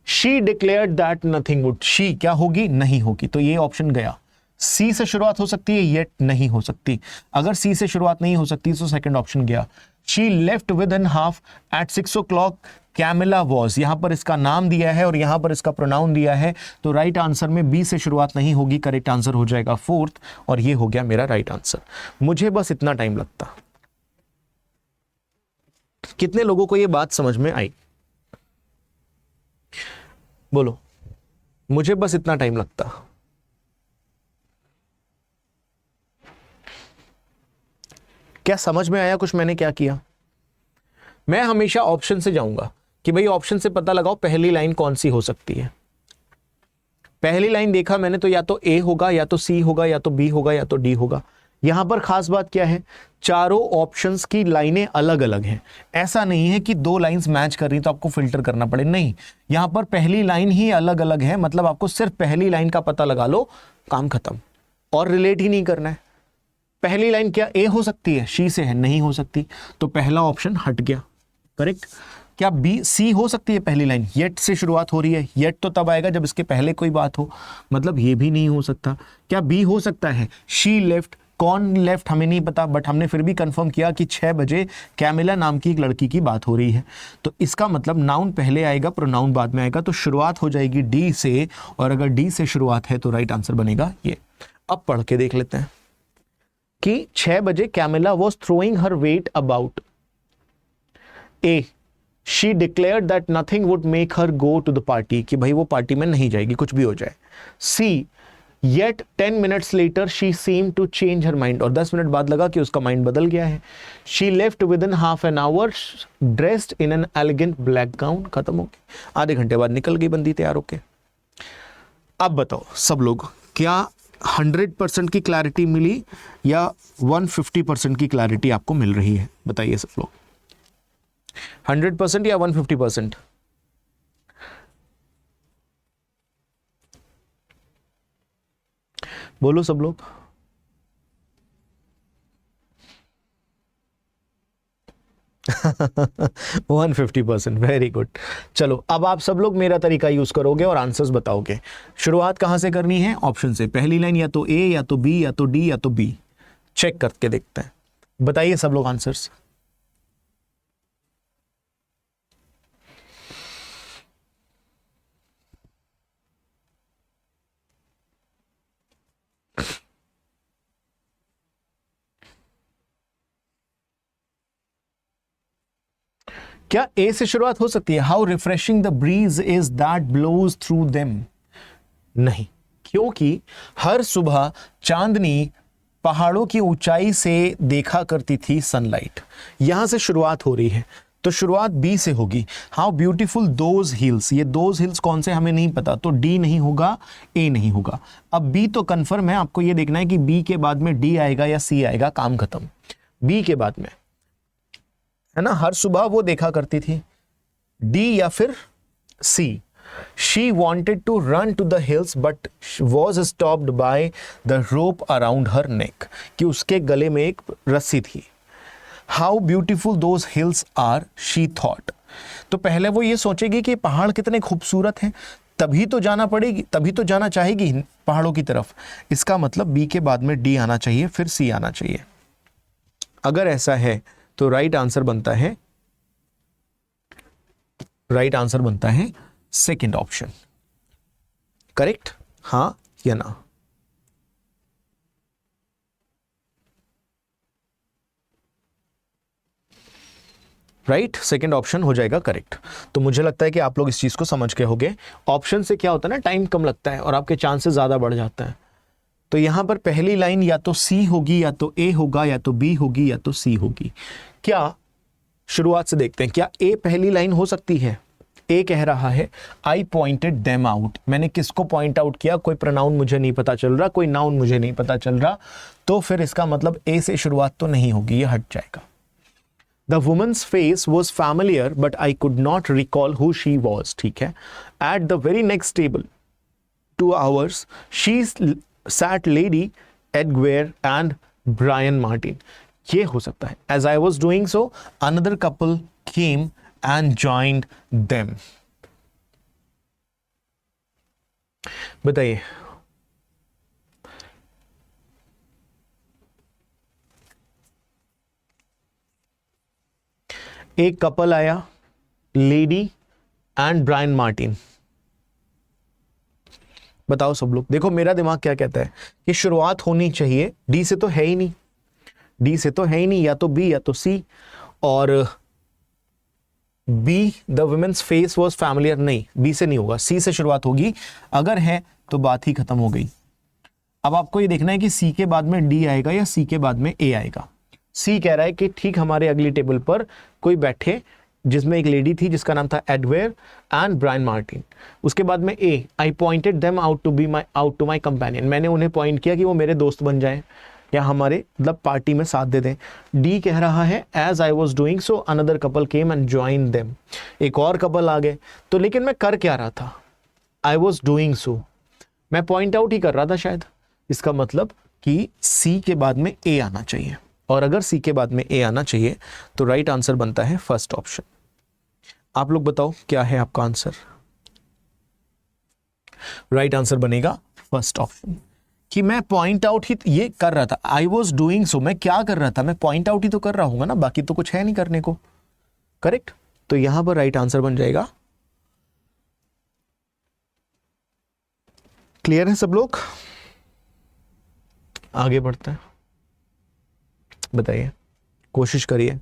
She declared that nothing would, she क्या होगी, नहीं होगी, तो ये ऑप्शन गया। सी से शुरुआत हो सकती है, येट नहीं हो सकती। अगर सी से शुरुआत नहीं हो सकती तो सेकंड ऑप्शन गया। She left within half at 6 o'clock, Camilla was, यहां पर इसका नाम दिया है और यहां पर इसका प्रोनाउन दिया है, तो राइट आंसर में बी से शुरुआत नहीं होगी, करेक्ट आंसर हो जाएगा फोर्थ, और ये हो गया मेरा राइट आंसर। मुझे बस इतना टाइम लगता। कितने लोगों को ये बात समझ में आई? बोलो, मुझे बस इतना टाइम लगता। क्या समझ में आया कुछ मैंने क्या किया? मैं हमेशा ऑप्शन से जाऊंगा कि भाई ऑप्शन से पता लगाओ पहली लाइन कौन सी हो सकती है। पहली लाइन देखा मैंने तो या तो ए होगा, या तो सी होगा, या तो बी होगा, या तो डी होगा। यहां पर खास बात क्या है, चारों ऑप्शंस की लाइनें अलग अलग हैं। ऐसा नहीं है कि दो लाइंस मैच कर रही तो आपको फिल्टर करना पड़े, नहीं, यहां पर पहली लाइन ही अलग अलग है, मतलब आपको सिर्फ पहली लाइन का पता लगा लो, काम खत्म, और रिलेट ही नहीं करना है। पहली लाइन क्या ए हो सकती है, शी से है, नहीं हो सकती, तो पहला ऑप्शन हट गया, करेक्ट। क्या बी सी हो सकती है पहली लाइन, येट से शुरुआत हो रही है, येट तो तब आएगा जब इसके पहले कोई बात हो, मतलब ये भी नहीं हो सकता। क्या बी हो सकता है, शी लेफ्ट, कौन लेफ्ट हमें नहीं पता, बट हमने फिर भी कंफर्म किया कि 6 बजे कैमिला नाम की एक लड़की की बात हो रही है, तो इसका मतलब नाउन पहले आएगा, प्रोनाउन बाद में आएगा, तो शुरुआत हो जाएगी डी से, और अगर डी से शुरुआत है तो राइट आंसर बनेगा ये। अब पढ़ के देख लेते हैं कि 6 बजे Camilla was throwing her weight about. A, she declared that nothing would make her go to the party, कि भाई वो पार्टी में नहीं जाएगी कुछ भी हो जाए। सी, yet 10 minutes later she seemed to change her mind, और 10 मिनट बाद लगा कि उसका माइंड बदल गया है। She left within half an hour dressed in an elegant black gown, खत्म हो गया, आधे घंटे बाद निकल गई बंदी तैयार होके। अब बताओ सब लोग, क्या 100% की क्लैरिटी मिली या 150% की क्लैरिटी आपको मिल रही है? बताइए सब लोग, 100% या 150%? बोलो सब लोग। 150%, वेरी गुड। चलो अब आप सब लोग मेरा तरीका यूज करोगे और आंसर्स बताओगे। शुरुआत कहां से करनी है? ऑप्शन से। पहली लाइन या तो ए, या तो बी, या तो डी, या तो बी। चेक करके देखते हैं, बताइए सब लोग आंसर्स। क्या ए से शुरुआत हो सकती है? How refreshing the breeze is that blows through them. नहीं, क्योंकि हर सुबह चांदनी पहाड़ों की ऊंचाई से देखा करती थी सनलाइट, यहां से शुरुआत हो रही है, तो शुरुआत बी से होगी। हाउ ब्यूटीफुल दोज हिल्स, ये दोज हिल्स कौन से हमें नहीं पता, तो डी नहीं होगा, ए नहीं होगा। अब बी तो कंफर्म है, आपको ये देखना है कि बी के बाद में डी आएगा या सी आएगा, काम खत्म। बी के बाद में है ना, हर सुबह वो देखा करती थी, डी या फिर C. She wanted to run to the hills but was stopped by the rope around her neck, कि उसके गले में एक रस्सी थी। How beautiful those hills are she thought, तो पहले वो ये सोचेगी कि पहाड़ कितने खूबसूरत हैं, तभी तो जाना पड़ेगी, तभी तो जाना चाहेगी पहाड़ों की तरफ। इसका मतलब बी के बाद में डी आना चाहिए, फिर सी आना चाहिए। अगर ऐसा है तो राइट आंसर बनता है सेकंड ऑप्शन, करेक्ट, हां या ना? राइट, सेकंड ऑप्शन हो जाएगा करेक्ट। तो मुझे लगता है कि आप लोग इस चीज को समझ के होंगे। ऑप्शन से क्या होता है ना, टाइम कम लगता है और आपके चांसेस ज्यादा बढ़ जाते हैं। तो यहां पर पहली लाइन या तो सी होगी, या तो ए होगा, या तो बी होगी, या तो सी होगी। क्या शुरुआत से देखते हैं, क्या ए पहली लाइन हो सकती है? ए कह रहा है आई पॉइंटेड देम आउट, मैंने किसको पॉइंट आउट किया? कोई प्रोनाउन मुझे नहीं पता चल रहा, कोई नाउन मुझे नहीं पता चल रहा, तो फिर इसका मतलब ए से शुरुआत तो नहीं होगी, ये हट जाएगा। The woman's face was familiar but I could not recall who she was, ठीक है। At the very next table 2 hours she sat Lady Edgware and Brian Martin, ये हो सकता है। As I was doing so another couple came and joined them. बताइए, एक couple आया, lady and Brian Martin. बताओ सब लोग, देखो मेरा दिमाग क्या कहता है कि शुरुआत होनी चाहिए, डी से तो है ही नहीं, डी से तो है ही नहीं, या तो बी या तो सी। और B the women's face was familiar, नहीं बी से नहीं होगा, सी से शुरुआत होगी, अगर है तो बात ही खत्म हो गई। अब आपको ये देखना है कि सी के बाद में डी आएगा या सी के बाद में ए आएगा। सी कह रहा है कि ठीक हमारे अगली टेबल पर कोई बैठे जिसमें एक लेडी थी जिसका नाम था एडवेयर एंड ब्रायन मार्टिन। उसके बाद में ए, I pointed them out to my companion, मैंने उन्हें पॉइंट किया कि वो मेरे दोस्त बन जाएं या हमारे मतलब पार्टी में साथ दे दें। डी कह रहा है as I was doing so another couple came and join them, एक और कपल आ गए। तो लेकिन मैं कर क्या रहा था, आई वॉज डूइंग सो, मैं पॉइंट आउट ही कर रहा था शायद। इसका मतलब कि सी के बाद में ए आना चाहिए, और अगर सी के बाद में ए आना चाहिए तो राइट आंसर बनता है फर्स्ट ऑप्शन। आप लोग बताओ क्या है आपका आंसर? राइट आंसर बनेगा फर्स्ट ऑप्शन, कि मैं पॉइंट आउट ही ये कर रहा था। आई वॉज डूइंग सो, मैं क्या कर रहा था, मैं पॉइंट आउट ही तो कर रहा हूंगा ना, बाकी तो कुछ है नहीं करने को। करेक्ट, तो यहां पर राइट आंसर बन जाएगा। क्लियर है सब लोग? आगे बढ़ते हैं, बताइए, कोशिश करिए।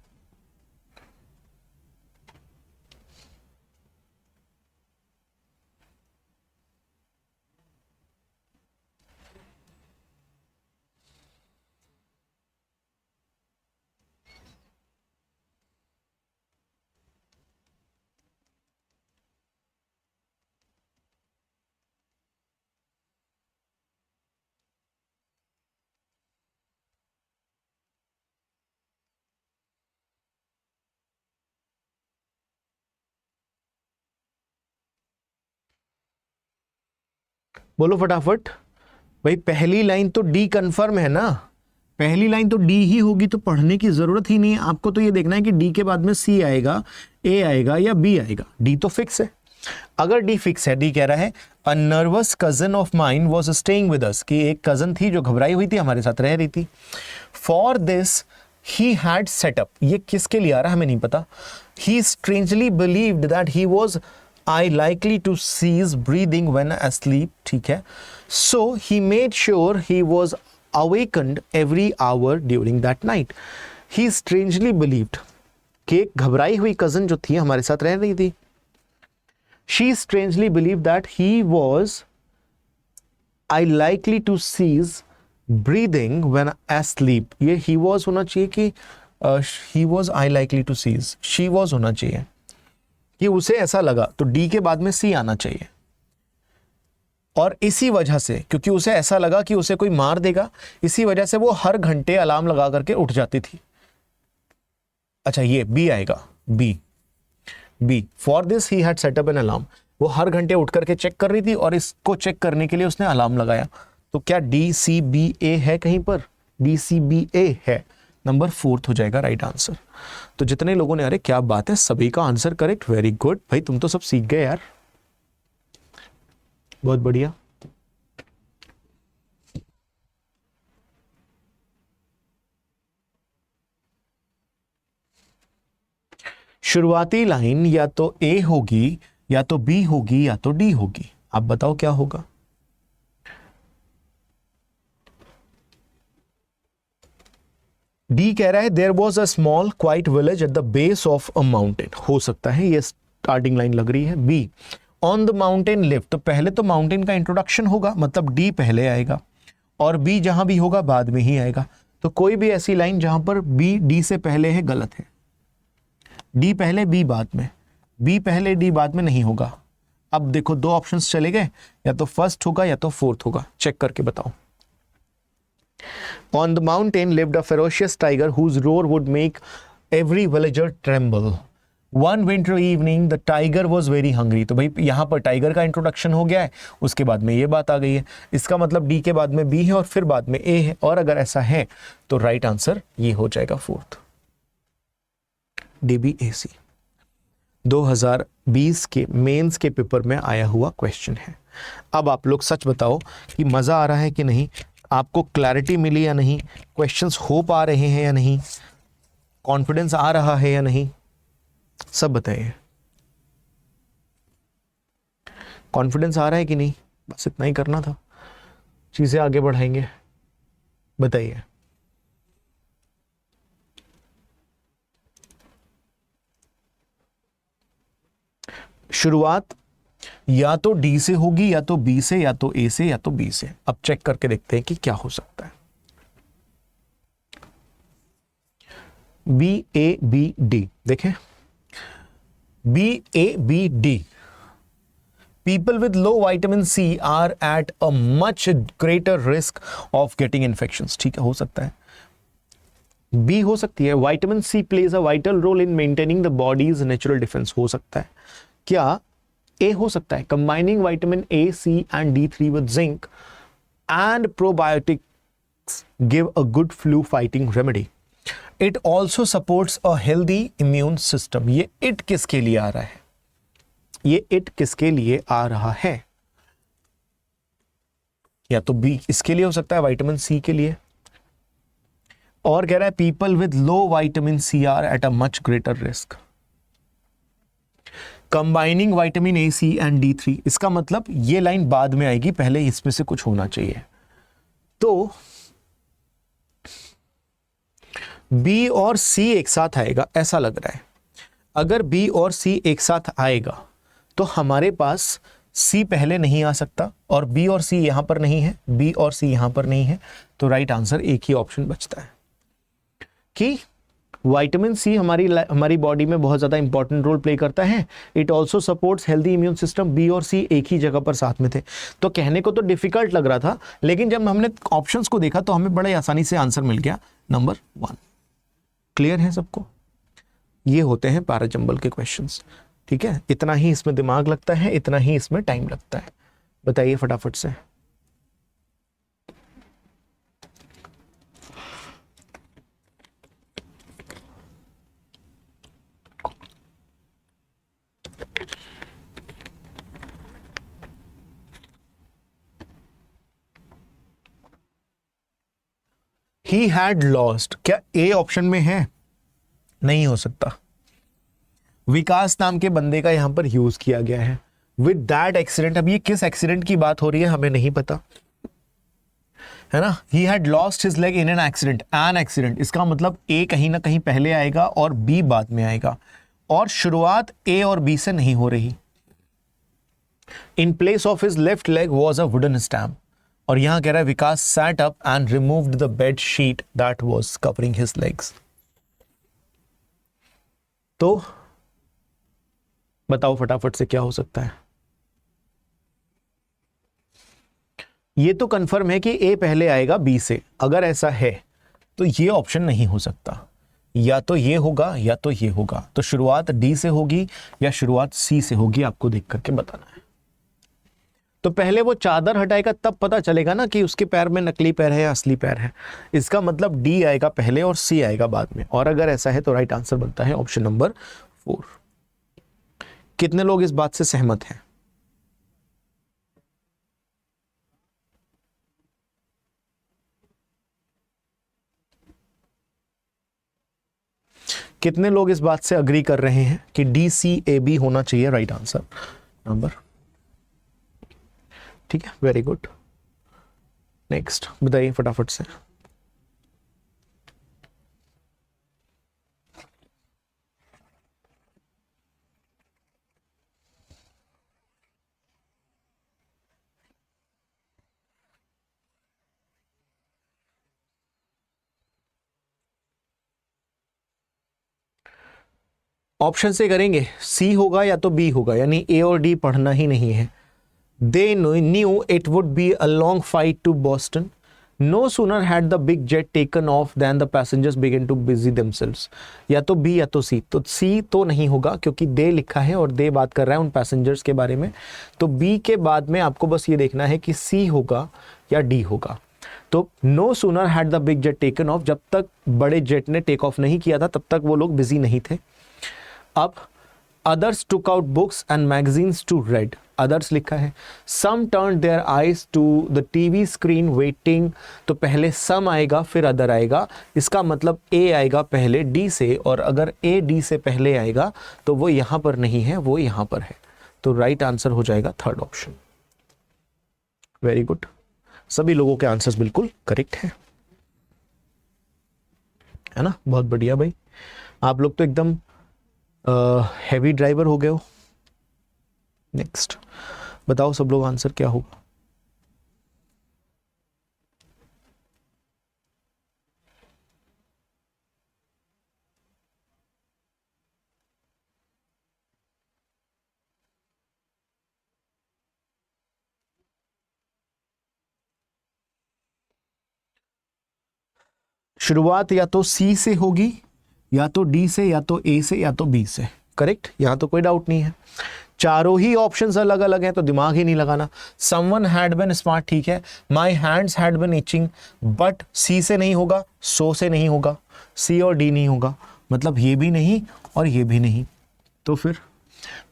बोलो फटाफट भाई। पहली लाइन तो डी कंफर्म है ना, पहली लाइन तो डी ही होगी, तो पढ़ने की जरूरत ही नहीं है आपको। तो ये देखना है कि डी के बाद में सी आएगा, ए आएगा या बी आएगा। डी तो फिक्स है। अगर डी फिक्स है, डी कह रहा है a nervous cousin of mine was staying with us, कि एक कजन थी जो घबराई हुई थी, हमारे साथ रह रही थी। For this he had setup, ये किसके लिए आ रहा है हमें नहीं पता। He strangely believed that he was I likely to cease breathing when asleep, ठीक है। So he made sure he was awakened every hour during that night. He strangely believed कि एक घबराई हुई कजन जो थी हमारे साथ रह रही थी, she strangely believed that he was I likely to cease breathing when asleep। ये he was होना चाहिए कि he was I likely to cease, she was होना चाहिए कि उसे ऐसा लगा, तो डी के बाद में सी आना चाहिए। और इसी वजह से, क्योंकि उसे ऐसा लगा कि उसे कोई मार देगा, इसी वजह से वो हर घंटे अलार्म लगा करके उठ जाती थी। अच्छा, ये बी आएगा, B, B for this he had set up an alarm. वो हर घंटे उठ करके चेक कर रही थी और इसको चेक करने के लिए उसने अलार्म लगाया। तो क्या डी सी बी ए है कहीं पर? डी सी बी ए है, नंबर 4 हो जाएगा राइट आंसर। तो जितने लोगों ने, अरे क्या बात है, सभी का आंसर करेक्ट, वेरी गुड भाई, तुम तो सब सीख गए यार, बहुत बढ़िया। शुरुआती लाइन या तो ए होगी या तो बी होगी या तो डी होगी, आप बताओ क्या होगा। डी कह रहा है there was a small quiet village at the base of a mountain, हो सकता है ये स्टार्टिंग लाइन लग रही है। B on the mountain lived, तो पहले तो माउंटेन का इंट्रोडक्शन होगा, मतलब डी पहले आएगा, और बी जहां भी होगा बाद में ही आएगा। तो कोई भी ऐसी लाइन जहां पर बी डी से पहले है गलत है। डी पहले बी बाद में, बी पहले डी बाद में नहीं होगा। अब देखो दो ऑप्शंस चले गए, या तो फर्स्ट होगा या तो फोर्थ होगा, चेक करके बताओ। On the mountain lived a ferocious tiger whose roar would make every villager tremble. One winter evening the tiger was very hungry. तो भाई यहां पर टाइगर का इंट्रोडक्शन हो गया है, उसके बाद में ये बात आ गई है, इसका मतलब डी के बाद में बी है और फिर बाद में ए है, और अगर ऐसा है तो राइट आंसर ये हो जाएगा फोर्थ, DBAC। 2020 के मेंस के पेपर में आया हुआ क्वेश्चन है। अब आप लोग सच बताओ कि मजा आ रहा है कि नहीं, आपको क्लैरिटी मिली या नहीं, क्वेश्चंस हो पा रहे हैं या नहीं, कॉन्फिडेंस आ रहा है या नहीं, सब बताइए। कॉन्फिडेंस आ रहा है कि नहीं, बस इतना ही करना था, चीजें आगे बढ़ाएंगे, बताइए। शुरुआत या तो डी से होगी, या तो बी से, या तो ए से, या तो बी से। अब चेक करके देखते हैं कि क्या हो सकता है। BABD देखें, BABD, people with low vitamin C are at a much greater risk of getting infections। ठीक है, हो सकता है। बी हो सकती है, vitamin C plays a vital role in maintaining the body's natural defence, हो सकता है। क्या ए हो सकता है, combining vitamin A, C and D3 with zinc and probiotics give a good flu fighting remedy. It also supports a healthy immune system। ये it किसके लिए आ रहा है, ये इट किसके लिए आ रहा है, या तो बी इसके लिए हो सकता है, विटामिन सी के लिए, और कह रहा है people with low vitamin C are at a much greater risk, combining vitamin A, C and D3। इसका मतलब ये लाइन बाद में आएगी, पहले इसमें से कुछ होना चाहिए। तो बी और सी एक साथ आएगा ऐसा लग रहा है। अगर बी और सी एक साथ आएगा तो हमारे पास सी पहले नहीं आ सकता, और बी और सी यहां पर नहीं है, बी और सी यहां पर नहीं है, तो राइट आंसर एक ही ऑप्शन बचता है कि विटामिन सी हमारी बॉडी में बहुत ज्यादा इंपॉर्टेंट रोल प्ले करता है। It also supports healthy immune system. B और सी एक ही जगह पर साथ में थे, तो कहने को तो डिफिकल्ट लग रहा था, लेकिन जब हमने ऑप्शंस को देखा तो हमें बड़े आसानी से आंसर मिल गया, नंबर 1। क्लियर है सबको? ये होते हैं पैराजंबल के क्वेश्चंस। ठीक है, इतना ही इसमें दिमाग लगता है, इतना ही इसमें टाइम लगता है। बताइए फटाफट से। He had lost, क्या ए ऑप्शन में है? नहीं हो सकता। विकास नाम के बंदे का यहां पर यूज किया गया है विद दैट एक्सीडेंट। अब ये किस एक्सीडेंट की बात हो रही है हमें नहीं पता, है ना। He had lost his leg in an accident, an accident, इसका मतलब ए कहीं ना कहीं पहले आएगा और बी बाद में आएगा, और शुरुआत ए और बी से नहीं हो रही। In place of his left leg was a wooden stump, और यहां कह रहा है Vikas sat up and removed the bed sheet that was covering his legs. तो बताओ फटाफट से क्या हो सकता है। ये तो कंफर्म है कि ए पहले आएगा बी से। अगर ऐसा है तो ये ऑप्शन नहीं हो सकता, या तो ये होगा या तो ये होगा। तो शुरुआत डी से होगी या शुरुआत सी से होगी, आपको देख करके बताना है। तो पहले वो चादर हटाएगा तब पता चलेगा ना कि उसके पैर में नकली पैर है या असली पैर है। इसका मतलब डी आएगा पहले और सी आएगा बाद में, और अगर ऐसा है तो राइट आंसर बनता है ऑप्शन नंबर 4। कितने लोग इस बात से सहमत हैं? कितने लोग इस बात से अग्री कर रहे हैं कि DCAB होना चाहिए राइट आंसर नंबर? ठीक है, वेरी गुड। नेक्स्ट बताइए फटाफट से। ऑप्शन से करेंगे, सी होगा या तो बी होगा, यानी ए और डी पढ़ना ही नहीं है। They knew it would be a long fight to Boston. No sooner had the big jet taken off than the passengers begin to busy themselves. या तो बी या तो सी। तो सी तो नहीं होगा क्योंकि दे लिखा है और दे बात कर रहा है उन पैसेंजर्स के बारे में। तो बी के बाद में आपको बस ये देखना है कि सी होगा या डी होगा। तो no sooner had the big jet taken off, जब तक बड़े जेट ने टेक ऑफ नहीं किया था तब तक वो लोग बिजी नहीं थे। अब others took out books and magazines to read, others लिखा है। Some turned their eyes to the TV screen waiting, तो पहले सम आएगा फिर अदर आएगा, इसका मतलब ए आएगा पहले डी से, और अगर ए डी से पहले आएगा तो वो यहां पर नहीं है, वो यहां पर है। तो राइट आंसर हो जाएगा थर्ड ऑप्शन। वेरी गुड, सभी लोगों के आंसर्स बिल्कुल करेक्ट है ना। बहुत बढ़िया भाई, आप लोग तो एकदम हैवी ड्राइवर हो गए हो। नेक्स्ट बताओ सब लोग आंसर क्या होगा। शुरुआत या तो सी से होगी, या तो डी से, या तो ए से, या तो बी से। करेक्ट, यहां तो कोई डाउट नहीं है। चारों ही ऑप्शंस अलग अलग हैं तो दिमाग ही नहीं लगाना। समवन हैड बीन स्मार्ट, ठीक है। My hands had been itching, but C से नहीं होगा, सो से नहीं होगा, सी और डी नहीं होगा, मतलब ये भी नहीं और ये भी नहीं। तो फिर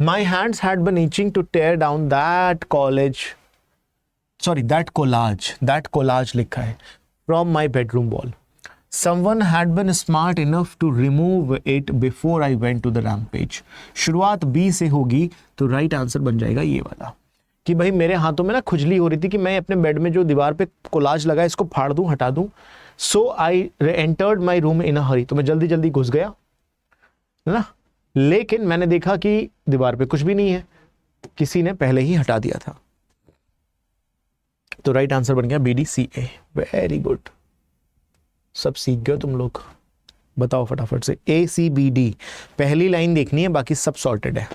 my hands had been itching to tear down that that collage लिखा है from my bedroom wall. Someone had been smart enough to remove it before I went to the rampage. शुरुआत बी से होगी तो राइट आंसर बन जाएगा ये वाला, कि भाई मेरे हाथों में ना खुजली हो रही थी कि मैं अपने बेड में जो दीवार पे कोलाज लगा इसको फाड़ दूं, हटा दूं। सो I entered my room in अ हरी, तो मैं जल्दी जल्दी घुस गया है ना, लेकिन मैंने देखा कि दीवार पे कुछ भी नहीं है, किसी ने पहले ही हटा दिया था। तो राइट आंसर बन गया बी डी सी ए। वेरी गुड, सब सीख गए तुम लोग। बताओ फटाफट से, ए सी बी डी, पहली लाइन देखनी है, बाकी सब सॉर्टेड है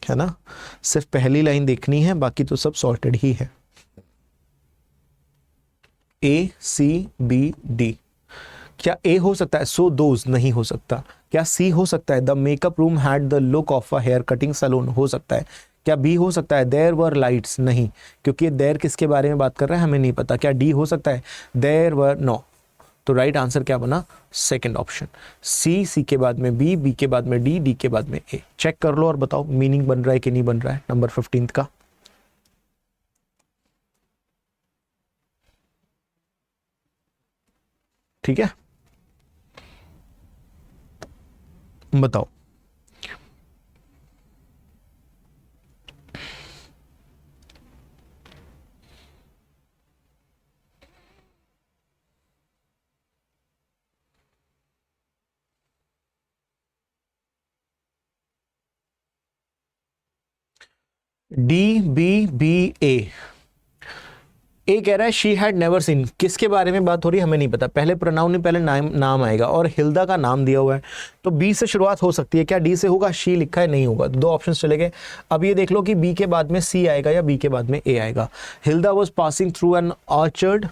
ना। सिर्फ पहली लाइन देखनी है, बाकी तो सब सॉर्टेड ही है। ए सी बी डी, क्या ए हो सकता है सो दोज? नहीं हो सकता। क्या सी हो सकता है the makeup room had the look of a hair cutting salon? हो सकता है। क्या बी हो सकता है देयर वर लाइट्स? नहीं, क्योंकि देयर किसके बारे में बात कर रहा है हमें नहीं पता। क्या डी हो सकता है देयर वर? नो। तो राइट आंसर क्या बना? सेकंड ऑप्शन, सी। सी के बाद में बी, बी के बाद में डी, डी के बाद में ए। चेक कर लो और बताओ मीनिंग बन रहा है कि नहीं बन रहा है नंबर 15 का। ठीक है, बताओ। डी बी बी ए। ए कह रहा है शी हैड नेवर सीन, किसके बारे में बात हो रही है हमें नहीं पता। पहले प्रोनाउन नहीं, पहले नाम आएगा और हिल्दा का नाम दिया हुआ है, तो बी से शुरुआत हो सकती है। क्या डी से होगा? शी लिखा है, नहीं होगा। दो ऑप्शन चले गए। अब ये देख लो कि बी के बाद में सी आएगा या बी के बाद में ए आएगा। Hilda was passing through an orchard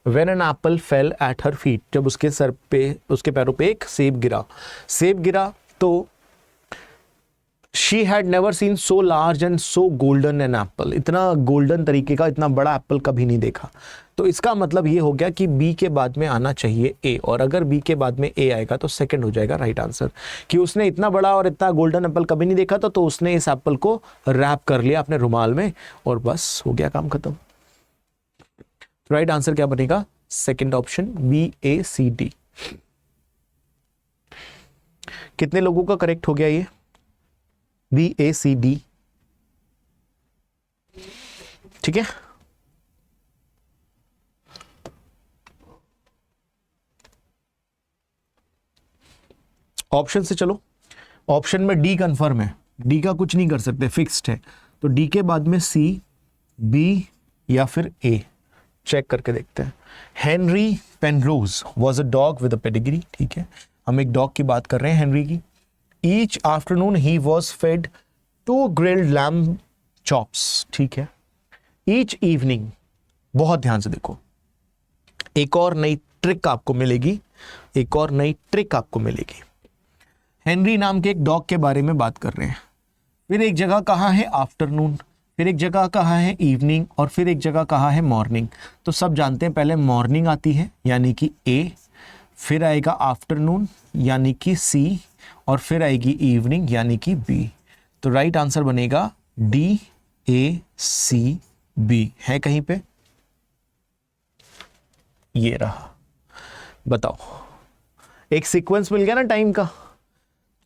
when an apple fell at her feet, जब उसके सर पे, उसके पैरों पे एक सेब गिरा। सेब गिरा तो she had never seen so large and so golden an apple, इतना गोल्डन तरीके का इतना बड़ा एप्पल कभी नहीं देखा। तो इसका मतलब ये हो गया कि बी के बाद में आना चाहिए ए, और अगर बी के बाद में ए आएगा तो सेकंड हो जाएगा राइट आंसर, कि उसने इतना बड़ा और इतना गोल्डन एप्पल कभी नहीं देखा था, तो उसने इस एप्पल को रैप कर लिया अपने रुमाल में और बस हो गया काम खत्म। राइट आंसर क्या बनेगा? सेकंड ऑप्शन, बी ए सी डी। कितने लोगों का करेक्ट हो गया ये? बी ए सी डी। ठीक है, ऑप्शन से चलो। ऑप्शन में डी कंफर्म है, डी का कुछ नहीं कर सकते, फिक्स्ड है। तो डी के बाद में सी, बी या फिर ए, चेक करके देखते हैं। Henry Penrose was a dog with a pedigree. ठीक है, हम एक डॉग की बात कर रहे हैं, हेनरी की। Each afternoon he was fed 2 grilled lamb chops. ठीक है, each evening बहुत ध्यान से देखो, एक और नई ट्रिक आपको मिलेगी, एक और नई ट्रिक आपको मिलेगी। हेनरी नाम के एक डॉग के बारे में बात कर रहे हैं। फिर एक जगह कहा है आफ्टरनून, फिर एक जगह कहा है इवनिंग, और फिर एक जगह कहा है मॉर्निंग। तो सब जानते हैं पहले मॉर्निंग आती है यानी कि ए, फिर आएगा आफ्टरनून यानी कि सी, और फिर आएगी इवनिंग यानी कि बी। तो राइट आंसर बनेगा डी ए सी बी। है कहीं पे? ये रहा। बताओ, एक सीक्वेंस मिल गया ना टाइम का।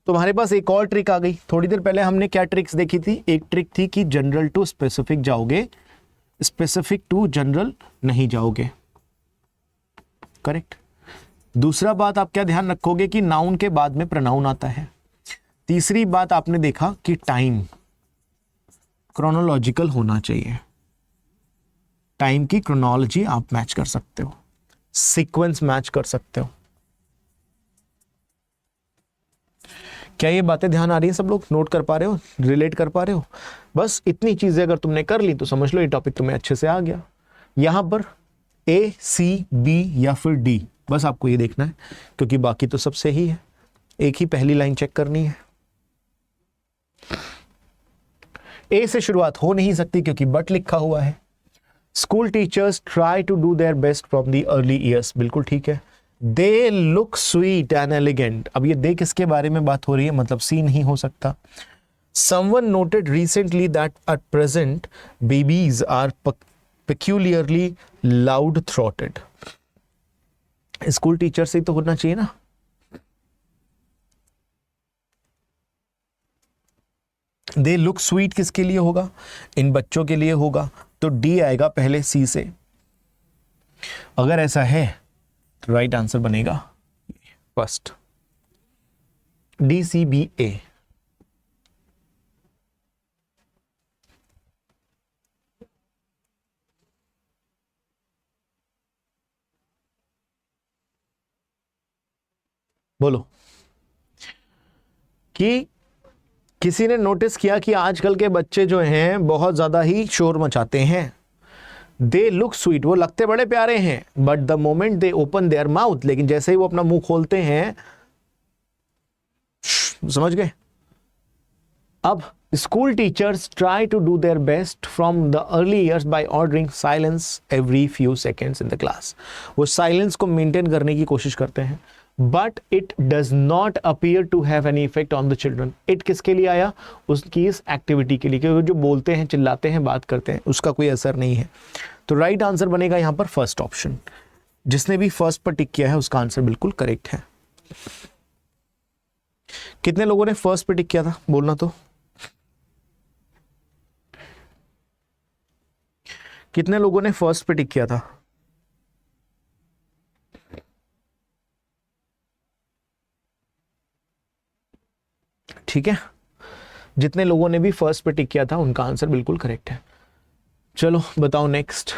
तुम्हारे पास एक और ट्रिक आ गई। थोड़ी देर पहले हमने क्या ट्रिक्स देखी थी? एक ट्रिक थी कि जनरल टू स्पेसिफिक जाओगे, स्पेसिफिक टू जनरल नहीं जाओगे, करेक्ट। दूसरा बात आप क्या ध्यान रखोगे कि नाउन के बाद में प्रोनाउन आता है। तीसरी बात आपने देखा कि टाइम क्रोनोलॉजिकल होना चाहिए। टाइम की क्रोनोलॉजी आप मैच कर सकते हो, सीक्वेंस मैच कर सकते हो। क्या ये बातें ध्यान आ रही है? सब लोग नोट कर पा रहे हो, रिलेट कर पा रहे हो? बस इतनी चीजें अगर तुमने कर ली तो समझ लो ये टॉपिक तुम्हें अच्छे से आ गया। यहां पर ए, सी, बी या फिर डी, बस आपको ये देखना है, क्योंकि बाकी तो सब सही है। एक ही पहली लाइन चेक करनी है। ए से शुरुआत हो नहीं सकती क्योंकि बट लिखा हुआ है। School teachers try to do their best from the early years, बिल्कुल ठीक है। They look sweet and elegant, अब ये दे किसके बारे में बात हो रही है? मतलब सी नहीं हो सकता। Someone noted recently that at present babies are peculiarly loud throated. School teacher से तो होना चाहिए ना। दे लुक स्वीट किसके लिए होगा? इन बच्चों के लिए होगा, तो डी आएगा पहले सी से। अगर ऐसा है तो राइट आंसर बनेगा फर्स्ट, डी सी बी ए। बोलो कि किसी ने नोटिस किया कि आजकल के बच्चे जो हैं बहुत ज्यादा ही शोर मचाते हैं। दे लुक स्वीट, वो लगते बड़े प्यारे हैं, but the moment they open their mouth, लेकिन जैसे ही वो अपना मुंह खोलते हैं, समझ गए? अब school teachers try to do their best from the early years by ordering silence every few seconds in the class. वो साइलेंस को मेंटेन करने की कोशिश करते हैं, but it does not appear to have any effect on the children. It किसके लिए आया? उसकी इस एक्टिविटी के लिए, क्योंकि जो बोलते हैं, चिल्लाते हैं, बात करते हैं, उसका कोई असर नहीं है। तो राइट आंसर बनेगा यहां पर फर्स्ट ऑप्शन। जिसने भी फर्स्ट पर टिक किया है उसका आंसर बिल्कुल करेक्ट है। कितने लोगों ने फर्स्ट पर टिक किया था? बोलना तो। कितने लोगों ने फर्स्ट पे टिक किया था? ठीक है, जितने लोगों ने भी फर्स्ट पे टिक किया था उनका आंसर बिल्कुल करेक्ट है। चलो बताओ next.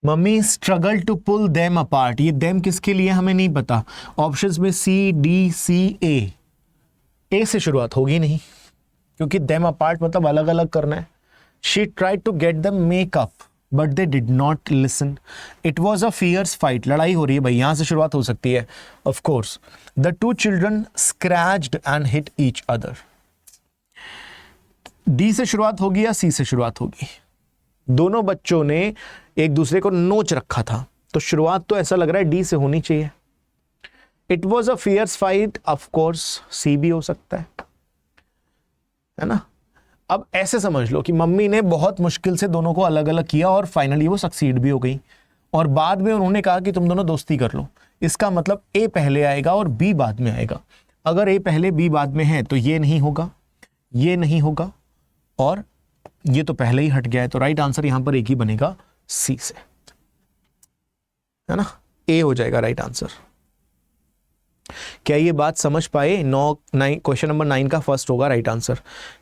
Mummy struggle to pull them apart, ये देम किसके लिए हमें नहीं पता। ऑप्शंस में सी, डी, सी, ए से शुरुआत होगी नहीं, क्योंकि देम अपार्ट मतलब अलग अलग करना है। She tried to get them make up but they did not listen. It was a fierce fight, लड़ाई हो रही है भाई, यहां से शुरुआत हो सकती है। Of course the two children scratched and hit each other. D से शुरुआत होगी या सी से शुरुआत होगी? दोनों बच्चों ने एक दूसरे को नोच रखा था, तो शुरुआत तो ऐसा लग रहा है डी से होनी चाहिए। It was a fierce fight, of course C भी हो सकता है ना। अब ऐसे समझ लो कि मम्मी ने बहुत मुश्किल से दोनों को अलग अलग किया और फाइनली वो सक्सीड भी हो गई। और बाद में उन्होंने कहा कि तुम दोनों दोस्ती कर लो, इसका मतलब ए पहले आएगा और बी बाद में आएगा। अगर ए पहले बी बाद में है तो ये नहीं होगा, ये नहीं होगा, और ये तो पहले ही हट गया है, तो राइट आंसर यहां पर एक ही बनेगा, सी से, है ना, ए हो जाएगा राइट आंसर। क्या ये बात समझ पाए? 9 क्वेश्चन नंबर 9 का फर्स्ट होगा राइट आंसर।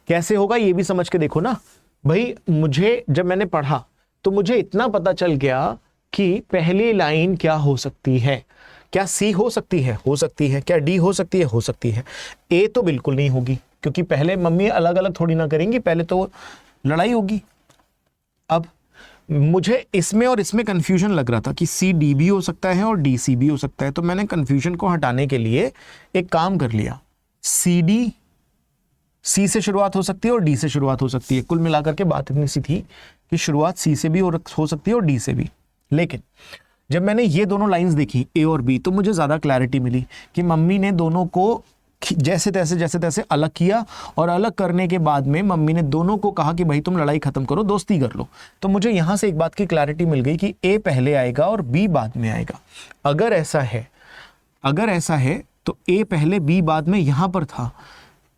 कैसे होगा ये भी समझ के देखो ना भाई। मुझे जब मैंने पढ़ा तो मुझे इतना पता चल गया कि पहली लाइन क्या हो सकती है। क्या सी हो सकती है? हो सकती है। क्या डी हो सकती है? हो सकती है। ए तो बिल्कुल नहीं होगी, क्योंकि पहले मम्मी अलग अलग थोड़ी ना करेंगी, पहले तो लड़ाई होगी। अब मुझे इसमें और इसमें कंफ्यूजन लग रहा था कि सी डी भी हो सकता है और डी सी भी हो सकता है, तो मैंने कंफ्यूजन को हटाने के लिए एक काम कर लिया, सी डी सी से शुरुआत हो सकती है और डी से शुरुआत हो सकती है। कुल मिलाकर के बात इतनी सी थी कि शुरुआत सी से भी हो सकती है और डी से भी। लेकिन जब मैंने ये दोनों लाइंस देखी ए और बी, तो मुझे ज़्यादा क्लैरिटी मिली कि मम्मी ने दोनों को जैसे तैसे अलग किया, और अलग करने के बाद में मम्मी ने दोनों को कहा कि भाई तुम लड़ाई खत्म करो, दोस्ती कर लो। तो मुझे यहाँ से एक बात की क्लैरिटी मिल गई कि ए पहले आएगा और बी बाद में आएगा। अगर ऐसा है तो ए पहले बी बाद में यहाँ पर था,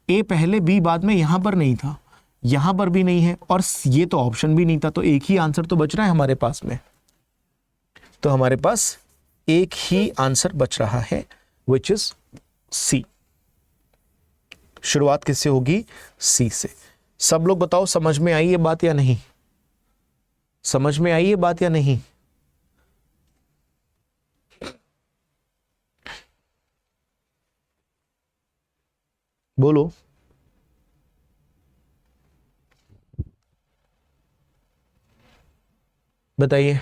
ए पहले बी बाद में यहाँ पर नहीं था, यहाँ पर भी नहीं है, और ये तो ऑप्शन भी नहीं था, तो एक ही आंसर तो बच रहा है हमारे पास में। तो हमारे पास एक ही आंसर बच रहा है, विच इज सी। शुरुआत किससे होगी? सी से। सब लोग बताओ, समझ में आई ये बात या नहीं? समझ में आई ये बात या नहीं? बोलो। बताइए।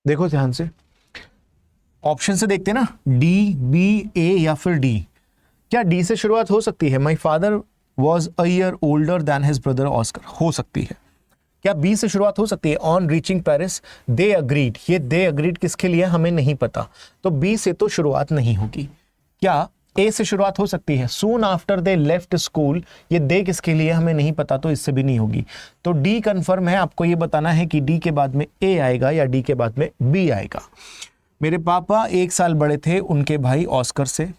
देखो ध्यान से, ऑप्शन से देखते ना, डी, बी, ए या फिर डी। क्या डी से शुरुआत हो सकती है? My father was a year older than his brother Oscar, हो सकती है। क्या बी से शुरुआत हो सकती है? On reaching Paris they agreed, ये दे अग्रीड किसके लिए हमें नहीं पता, तो बी से तो शुरुआत नहीं होगी। क्या ए से शुरुआत हो सकती है? Soon after they left school, ये दे किसके लिए हमें नहीं पता, तो इससे भी नहीं होगी। तो डी कंफर्म है। आपको ये बताना है कि डी के बाद में ए आएगा या डी के बाद में बी आएगा। मेरे पापा 1 साल बड़े थे उनके भाई ऑस्कर से।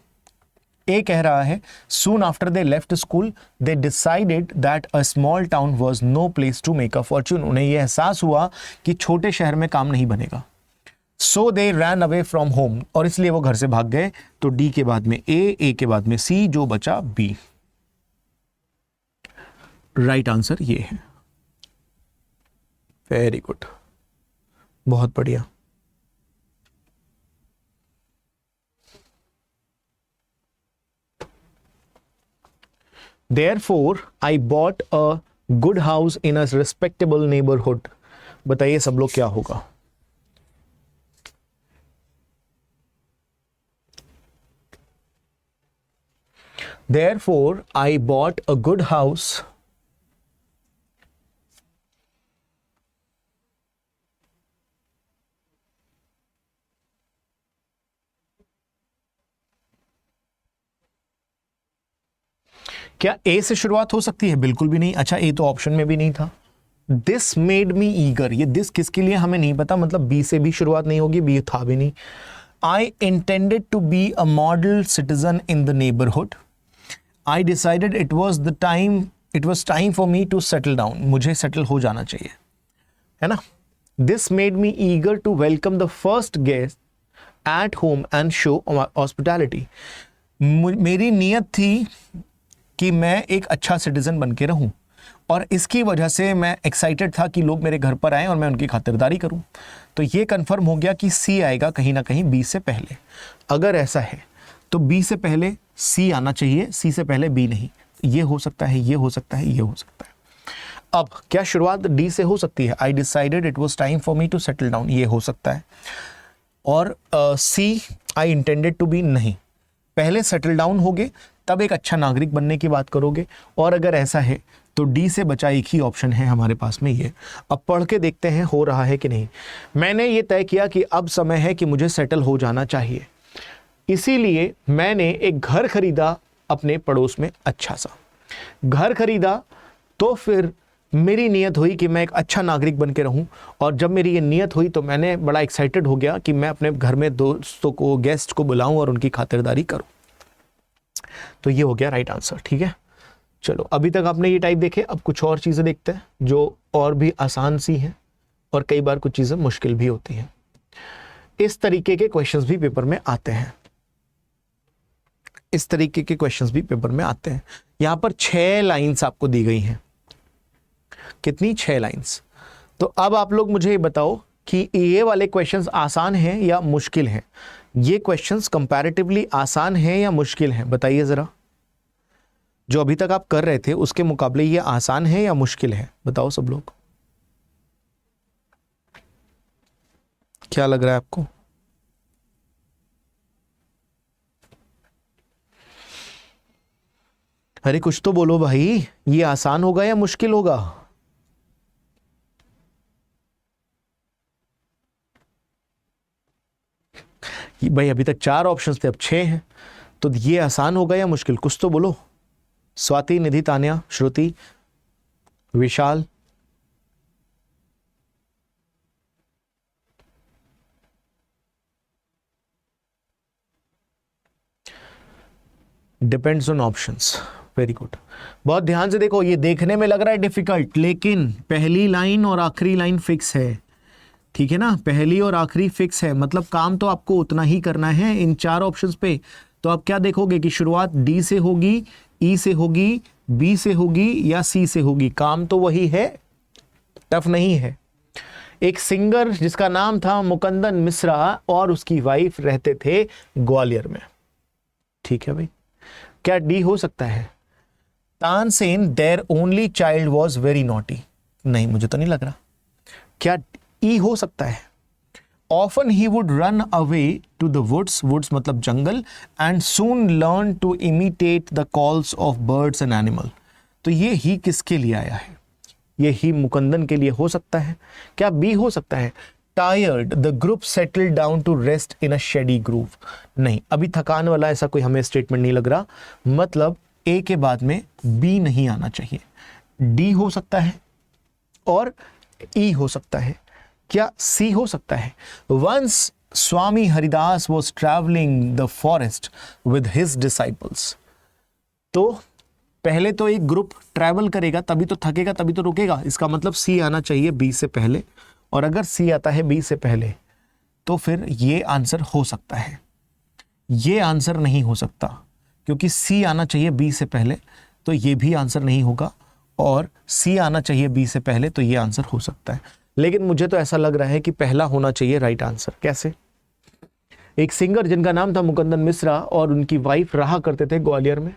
ए कह रहा है soon after they left school they decided that a small town was no place to make a fortune, उन्हें यह एहसास हुआ कि छोटे शहर में काम नहीं बनेगा। सो दे रैन अवे फ्रॉम होम, और इसलिए वो घर से भाग गए। तो डी के बाद में ए के बाद में सी, जो बचा बी। राइट आंसर ये है। वेरी गुड, बहुत बढ़िया। Therefore, I bought a good house in a respectable neighborhood. बताइए सब लोग क्या होगा? Therefore, I bought a good house क्या ए से शुरुआत हो सकती है? बिल्कुल भी नहीं। अच्छा, ए तो ऑप्शन में भी नहीं था। दिस मेड मी ईगर, ये दिस किसके लिए हमें नहीं पता, मतलब बी से भी शुरुआत नहीं होगी, बी था भी नहीं। I intended to be a model citizen in the neighbourhood. I decided it was time for me to settle down, मुझे सेटल हो जाना चाहिए, है ना। This made me eager to welcome the first guest at home and show hospitality. मेरी नीयत थी कि मैं एक अच्छा सिटीजन बन के रहूं, और इसकी वजह से मैं एक्साइटेड था कि लोग मेरे घर पर आएँ और मैं उनकी खातिरदारी करूं। तो ये कंफर्म हो गया कि सी आएगा कहीं ना कहीं बी से पहले। अगर ऐसा है तो बी से पहले सी आना चाहिए, सी से पहले बी नहीं। ये हो सकता है, ये हो सकता है, ये हो सकता है। अब क्या शुरुआत डी से हो सकती है? I decided it was time for me to settle down, ये हो सकता है। और C I intended to be, नहीं। पहले सेटल डाउन होगे तब एक अच्छा नागरिक बनने की बात करोगे। और अगर ऐसा है तो डी से बचा एक ही ऑप्शन है हमारे पास में, ये। अब पढ़ के देखते हैं हो रहा है कि नहीं। मैंने ये तय किया कि अब समय है कि मुझे सेटल हो जाना चाहिए, इसीलिए मैंने एक घर खरीदा अपने पड़ोस में, अच्छा सा घर खरीदा। तो फिर मेरी नीयत हुई कि मैं एक अच्छा नागरिक बन के रहूं। और जब मेरी ये नीयत हुई तो मैंने बड़ा एक्साइटेड हो गया कि मैं अपने घर में दोस्तों को, गेस्ट को बुलाऊं और उनकी खातिरदारी करूं। तो ये हो गया राइट आंसर, ठीक है। चलो, अभी तक आपने ये टाइप देखे, अब कुछ और चीजें देखते हैं जो और भी आसान सी हैं और कई बार कुछ चीजें मुश्किल भी होती हैं। इस तरीके के क्वेश्चंस भी पेपर में आते हैं, इस तरीके के क्वेश्चंस भी पेपर में आते हैं। यहां पर 6 लाइंस आपको दी गई हैं। कितनी? 6 लाइंस। तो अब आप लोग मुझे ये बताओ कि ये वाले क्वेश्चंस आसान हैं या मुश्किल हैं? ये क्वेश्चंस कंपैरेटिवली आसान हैं या मुश्किल हैं? बताइए जरा। जो अभी तक आप कर रहे थे उसके मुकाबले ये आसान है या मुश्किल है? बताओ सब लोग, क्या लग रहा है आपको? अरे कुछ तो बोलो भाई, ये आसान होगा या मुश्किल होगा? भाई अभी तक 4 ऑप्शंस थे, अब 6 हैं। तो ये आसान होगा या मुश्किल? कुछ तो बोलो। Swati, Nidhi, Tanya, Shruti, Vishal. Depends on options. Very good, बहुत ध्यान से देखो। ये देखने में लग रहा है डिफिकल्ट, लेकिन पहली लाइन और आखिरी लाइन फिक्स है, ठीक है ना। पहली और आखिरी फिक्स है, मतलब काम तो आपको उतना ही करना है इन 4 ऑप्शंस पे। तो आप क्या देखोगे कि शुरुआत डी से होगी, ई से होगी, बी से होगी या सी से होगी। काम तो वही है, टफ नहीं है। एक सिंगर जिसका नाम था मुकंदन मिश्रा और उसकी वाइफ रहते थे ग्वालियर में, ठीक है भाई। क्या डी हो सकता है? Tansen their only child was very naughty, नहीं मुझे तो नहीं लग रहा। क्या ई हो सकता है? Often he would run away to the woods, woods मतलब जंगल, and soon learn to imitate the calls of birds and animal. तो ये ही किसके लिए आया है? ये ही मुकंदन के लिए हो सकता है। क्या बी हो सकता है? Tired the group settled down to rest in a shady grove, नहीं अभी थकान वाला ऐसा कोई हमें स्टेटमेंट नहीं लग रहा, मतलब ए के बाद में बी नहीं आना चाहिए। डी हो सकता है और ई हो सकता है। क्या सी हो सकता है? Once Swami Haridas was travelling the forest with his disciples. तो पहले तो एक ग्रुप ट्रैवल करेगा तभी तो थकेगा, तभी तो रुकेगा। इसका मतलब सी आना चाहिए बी से पहले, और अगर सी आता है बी से पहले तो फिर ये आंसर हो सकता है। ये आंसर नहीं हो सकता क्योंकि सी आना चाहिए बी से पहले, तो ये भी आंसर नहीं होगा। और सी आना चाहिए बी से पहले, तो ये आंसर हो सकता है। लेकिन मुझे तो ऐसा लग रहा है कि पहला होना चाहिए राइट आंसर। कैसे? एक सिंगर जिनका नाम था मुकंदन मिश्रा और उनकी वाइफ रहा करते थे ग्वालियर में।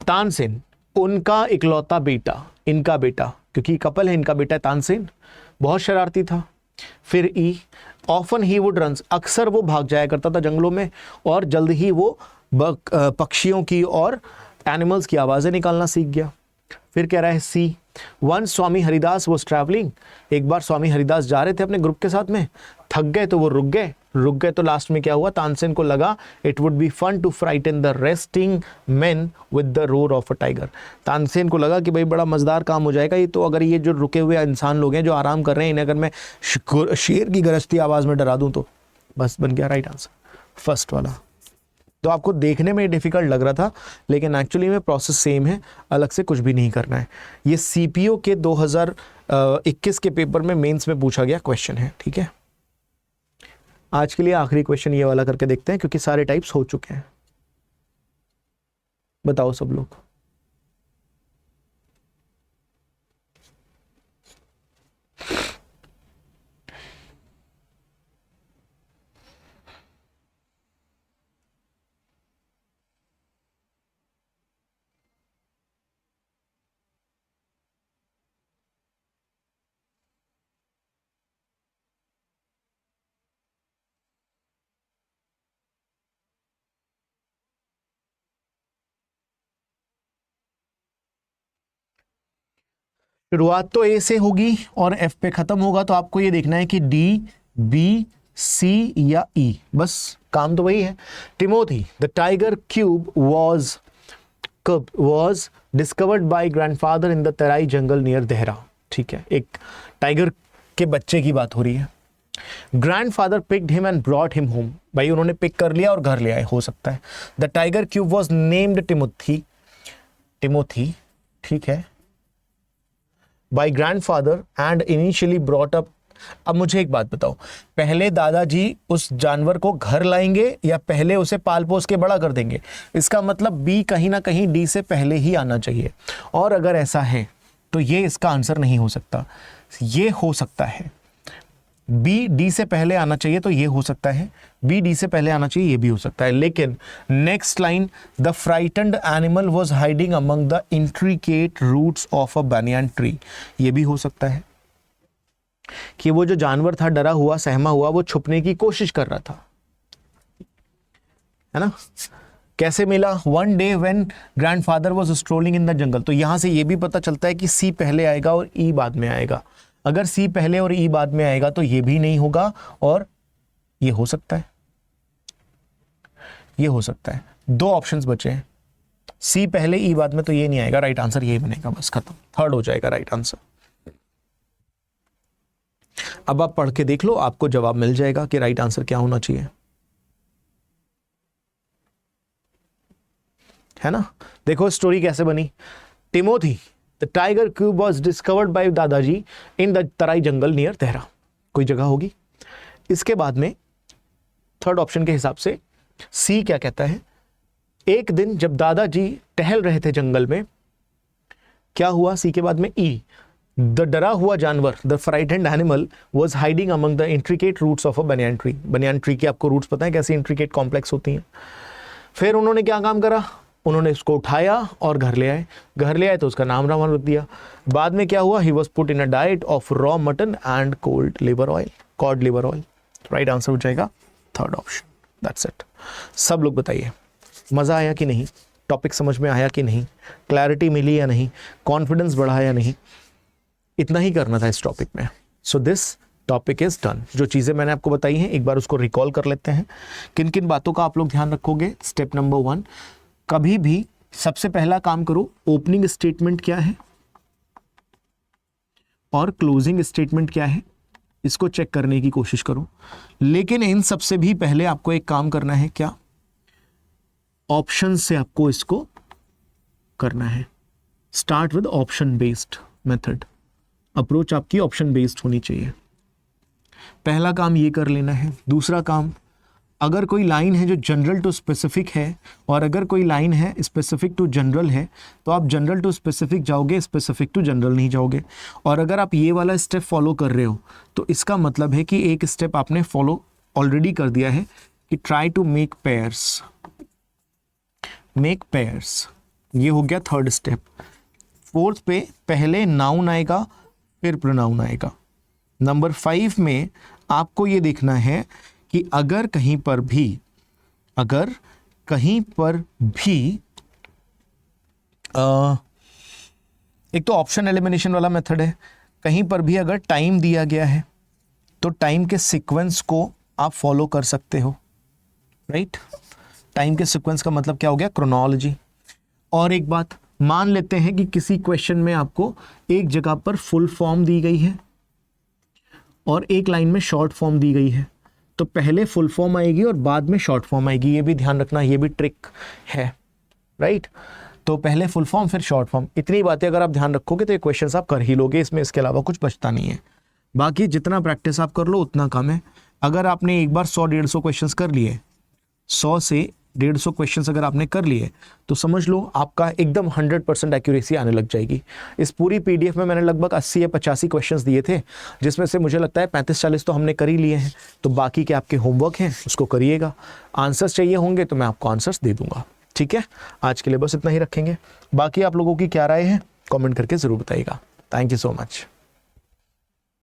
तानसेन उनका इकलौता बेटा, इनका बेटा, क्योंकि कपल है, इनका बेटा तानसेन बहुत शरारती था। फिर ई, ऑफन ही वुड रन, अक्सर वो भाग जाया करता था जंगलों में और जल्द ही वो पक्षियों की और एनिमल्स की आवाजें निकालना सीख गया। फिर कह रहा है C, one Swami Haridas was travelling, एक बार स्वामी हरिदास जा रहे थे अपने ग्रुप के साथ में, थक गए तो वो रुक गए तो लास्ट में क्या हुआ? तानसेन को लगा it would be fun to frighten the resting men with the roar of a tiger. Tansen को लगा कि भाई बड़ा मजेदार काम हो जाएगा ये तो, अगर ये जो रुके हुए इंसान लोग हैं जो आराम कर रहे हैं, इन्हें अगर मैं शेर की गरजती आवाज में डरा दूं तो बस बन गया राइट आंसर, फर्स्ट वाला। तो आपको देखने में डिफिकल्ट लग रहा था, लेकिन एक्चुअली में प्रोसेस सेम है, अलग से कुछ भी नहीं करना है। ये सीपीओ के 2021 के पेपर में मेंस में पूछा गया क्वेश्चन है, ठीक है। आज के लिए आखिरी क्वेश्चन ये वाला करके देखते हैं क्योंकि सारे टाइप्स हो चुके हैं। बताओ सब लोग, शुरुआत तो ए से होगी और एफ पे खत्म होगा, तो आपको ये देखना है कि डी, बी, सी या ई, बस काम तो वही है। Timothy, the tiger cube was discovered by grandfather in the Terai jungle near Dehra. ठीक है, एक टाइगर के बच्चे की बात हो रही है। Grandfather picked him and brought him home, भाई उन्होंने पिक कर लिया और घर ले आए, हो सकता है। The tiger cub was named Timothy, ठीक है, by grandfather and initially brought up. अब मुझे एक बात बताओ, पहले दादाजी उस जानवर को घर लाएंगे या पहले उसे पाल पोस के बड़ा कर देंगे? इसका मतलब बी कहीं ना कहीं डी से पहले ही आना चाहिए, और अगर ऐसा है तो ये इसका आंसर नहीं हो सकता। ये हो सकता है बी डी से पहले आना चाहिए, तो ये हो सकता है बी डी से पहले आना चाहिए, ये भी हो सकता है। लेकिन next line, the frightened animal was hiding among the intricate roots of a banyan tree, ये भी हो सकता है कि वो जो जानवर था डरा हुआ सहमा हुआ, वो छुपने की कोशिश कर रहा था, है ना। कैसे मिला? One day when grandfather was strolling in the jungle. तो यहां से ये भी पता चलता है कि सी पहले आएगा और ई बाद में आएगा। अगर सी पहले और ई बाद में आएगा तो ये भी नहीं होगा, और ये हो सकता है, ये हो सकता है। दो ऑप्शंस बचे हैं, सी पहले ई बाद में, तो ये नहीं आएगा। राइट आंसर यही बनेगा, बस खत्म, थर्ड हो जाएगा राइट आंसर। अब आप पढ़ के देख लो, आपको जवाब मिल जाएगा कि राइट आंसर क्या होना चाहिए, है ना। देखो स्टोरी कैसे बनी। Timothy, the tiger cub was discovered by Dadaji in the Terai jungle near Dehra, कोई जगह होगी। इसके बाद में थर्ड ऑप्शन के हिसाब से सी क्या कहता है, एक दिन जब दादाजी टहल रहे थे जंगल में, क्या हुआ? सी के बाद में ई, द डरा हुआ जानवर, the frightened animal was hiding among the intricate roots of a banyan tree. banyan tree की आपको रूट्स पता है कैसी इंट्रिकेट कॉम्प्लेक्स होती हैं। फिर उन्होंने क्या काम करा? उन्होंने इसको उठाया और घर ले आए। घर ले आए तो उसका नाम रावण रख दिया। बाद में क्या हुआ? He was put in a diet of raw mutton and cold liver oil, cod liver oil. Right answer हो जाएगा थर्ड ऑप्शन। That's it. सब लोग बताइए, मज़ा आया कि नहीं? टॉपिक समझ में आया कि नहीं? क्लैरिटी मिली या नहीं? कॉन्फिडेंस बढ़ा या नहीं? इतना ही करना था इस टॉपिक में। So this topic is done. जो चीज़ें मैंने आपको बताई हैं एक बार उसको रिकॉल कर लेते हैं। किन किन बातों का आप लोग ध्यान रखोगे? स्टेप नंबर 1, कभी भी सबसे पहला काम करो, ओपनिंग स्टेटमेंट क्या है और क्लोजिंग स्टेटमेंट क्या है, इसको चेक करने की कोशिश करो। लेकिन इन सबसे भी पहले आपको एक काम करना है, क्या? ऑप्शन से आपको इसको करना है। Start with option based method. Approach आपकी ऑप्शन बेस्ड होनी चाहिए। पहला काम ये कर लेना है। दूसरा काम, अगर कोई लाइन है जो जनरल टू स्पेसिफिक है और अगर कोई लाइन है स्पेसिफिक टू जनरल है, तो आप जनरल टू स्पेसिफिक जाओगे, स्पेसिफिक टू जनरल नहीं जाओगे। और अगर आप ये वाला स्टेप फॉलो कर रहे हो तो इसका मतलब है कि एक स्टेप आपने फॉलो ऑलरेडी कर दिया है कि try to make pairs. Make pairs, ये हो गया थर्ड स्टेप। फोर्थ पे पहले नाउन आएगा फिर प्रोनाउन आएगा। नंबर 5 में आपको ये देखना है कि अगर कहीं पर भी एक तो ऑप्शन एलिमिनेशन वाला मेथड है, कहीं पर भी अगर टाइम दिया गया है तो टाइम के सीक्वेंस को आप फॉलो कर सकते हो, राइट। टाइम के सीक्वेंस का मतलब क्या हो गया? क्रोनोलॉजी। और एक बात मान लेते हैं कि किसी क्वेश्चन में आपको एक जगह पर फुल फॉर्म दी गई है और एक लाइन में शॉर्ट फॉर्म दी गई है, तो पहले फुल फॉर्म आएगी और बाद में शॉर्ट फॉर्म आएगी। ये भी ध्यान रखना, ये भी ट्रिक है, राइट। तो पहले फुल फॉर्म फिर शॉर्ट फॉर्म। इतनी बातें अगर आप ध्यान रखोगे तो ये क्वेश्चंस आप कर ही लोगे, इसमें इसके अलावा कुछ बचता नहीं है। बाकी जितना प्रैक्टिस आप कर लो उतना कम है। अगर आपने एक बार 100-150 क्वेश्चंस कर लिए, 100 से 150 क्वेश्चंस अगर आपने कर लिए, तो समझ लो आपका एकदम 100% एक्यूरेसी आने लग जाएगी। इस पूरी पीडीएफ में मैंने लगभग 80 या 85 क्वेश्चंस दिए थे, जिसमें से मुझे लगता है 35-40 तो हमने कर ही लिए हैं। तो बाकी के आपके होमवर्क हैं, उसको करिएगा। आंसर्स चाहिए होंगे तो मैं आपको आंसर्स दे दूंगा, ठीक है। आज के लिए बस इतना ही रखेंगे। बाकी आप लोगों की क्या राय है कमेंट करके ज़रूर बताइएगा। Thank you so much.